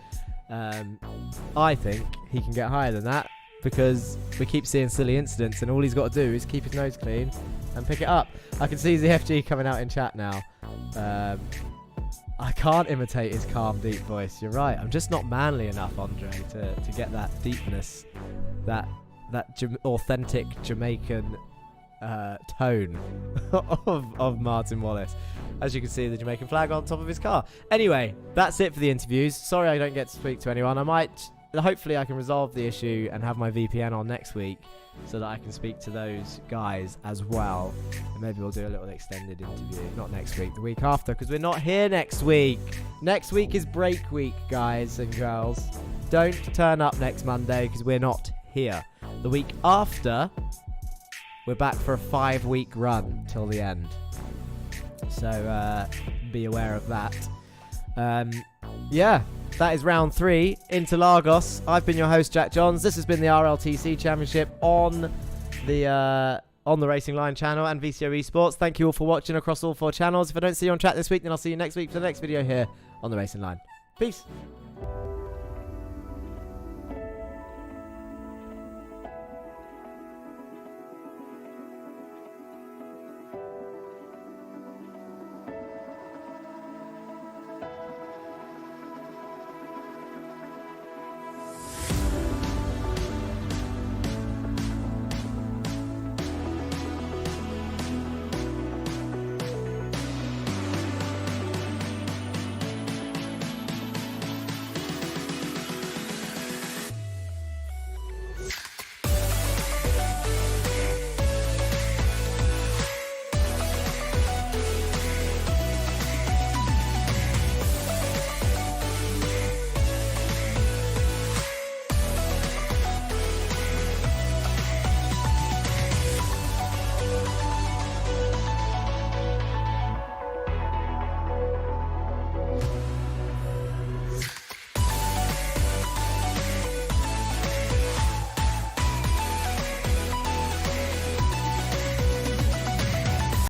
I think he can get higher than that because we keep seeing silly incidents, and all he's got to do is keep his nose clean and pick it up. I can see ZFG coming out in chat now. I can't imitate his calm, deep voice. You're right. I'm just not manly enough, Andre, to get that deepness, that authentic Jamaican tone of Martin Wallace. As you can see, the Jamaican flag on top of his car. Anyway, that's it for the interviews. Sorry I don't get to speak to anyone. Hopefully I can resolve the issue and have my VPN on next week so that I can speak to those guys as well. And maybe we'll do a little extended interview. Not next week, the week after, because we're not here next week. Next week is break week, guys and girls. Don't turn up next Monday because we're not here. The week after, we're back for a 5-week run till the end. So be aware of that. Yeah, that is round 3, Interlagos. I've been your host, Jack Johns. This has been the RLTC Championship on the Racing Line channel and VCO eSports. Thank you all for watching across all 4 channels. If I don't see you on chat this week, then I'll see you next week for the next video here on the Racing Line. Peace.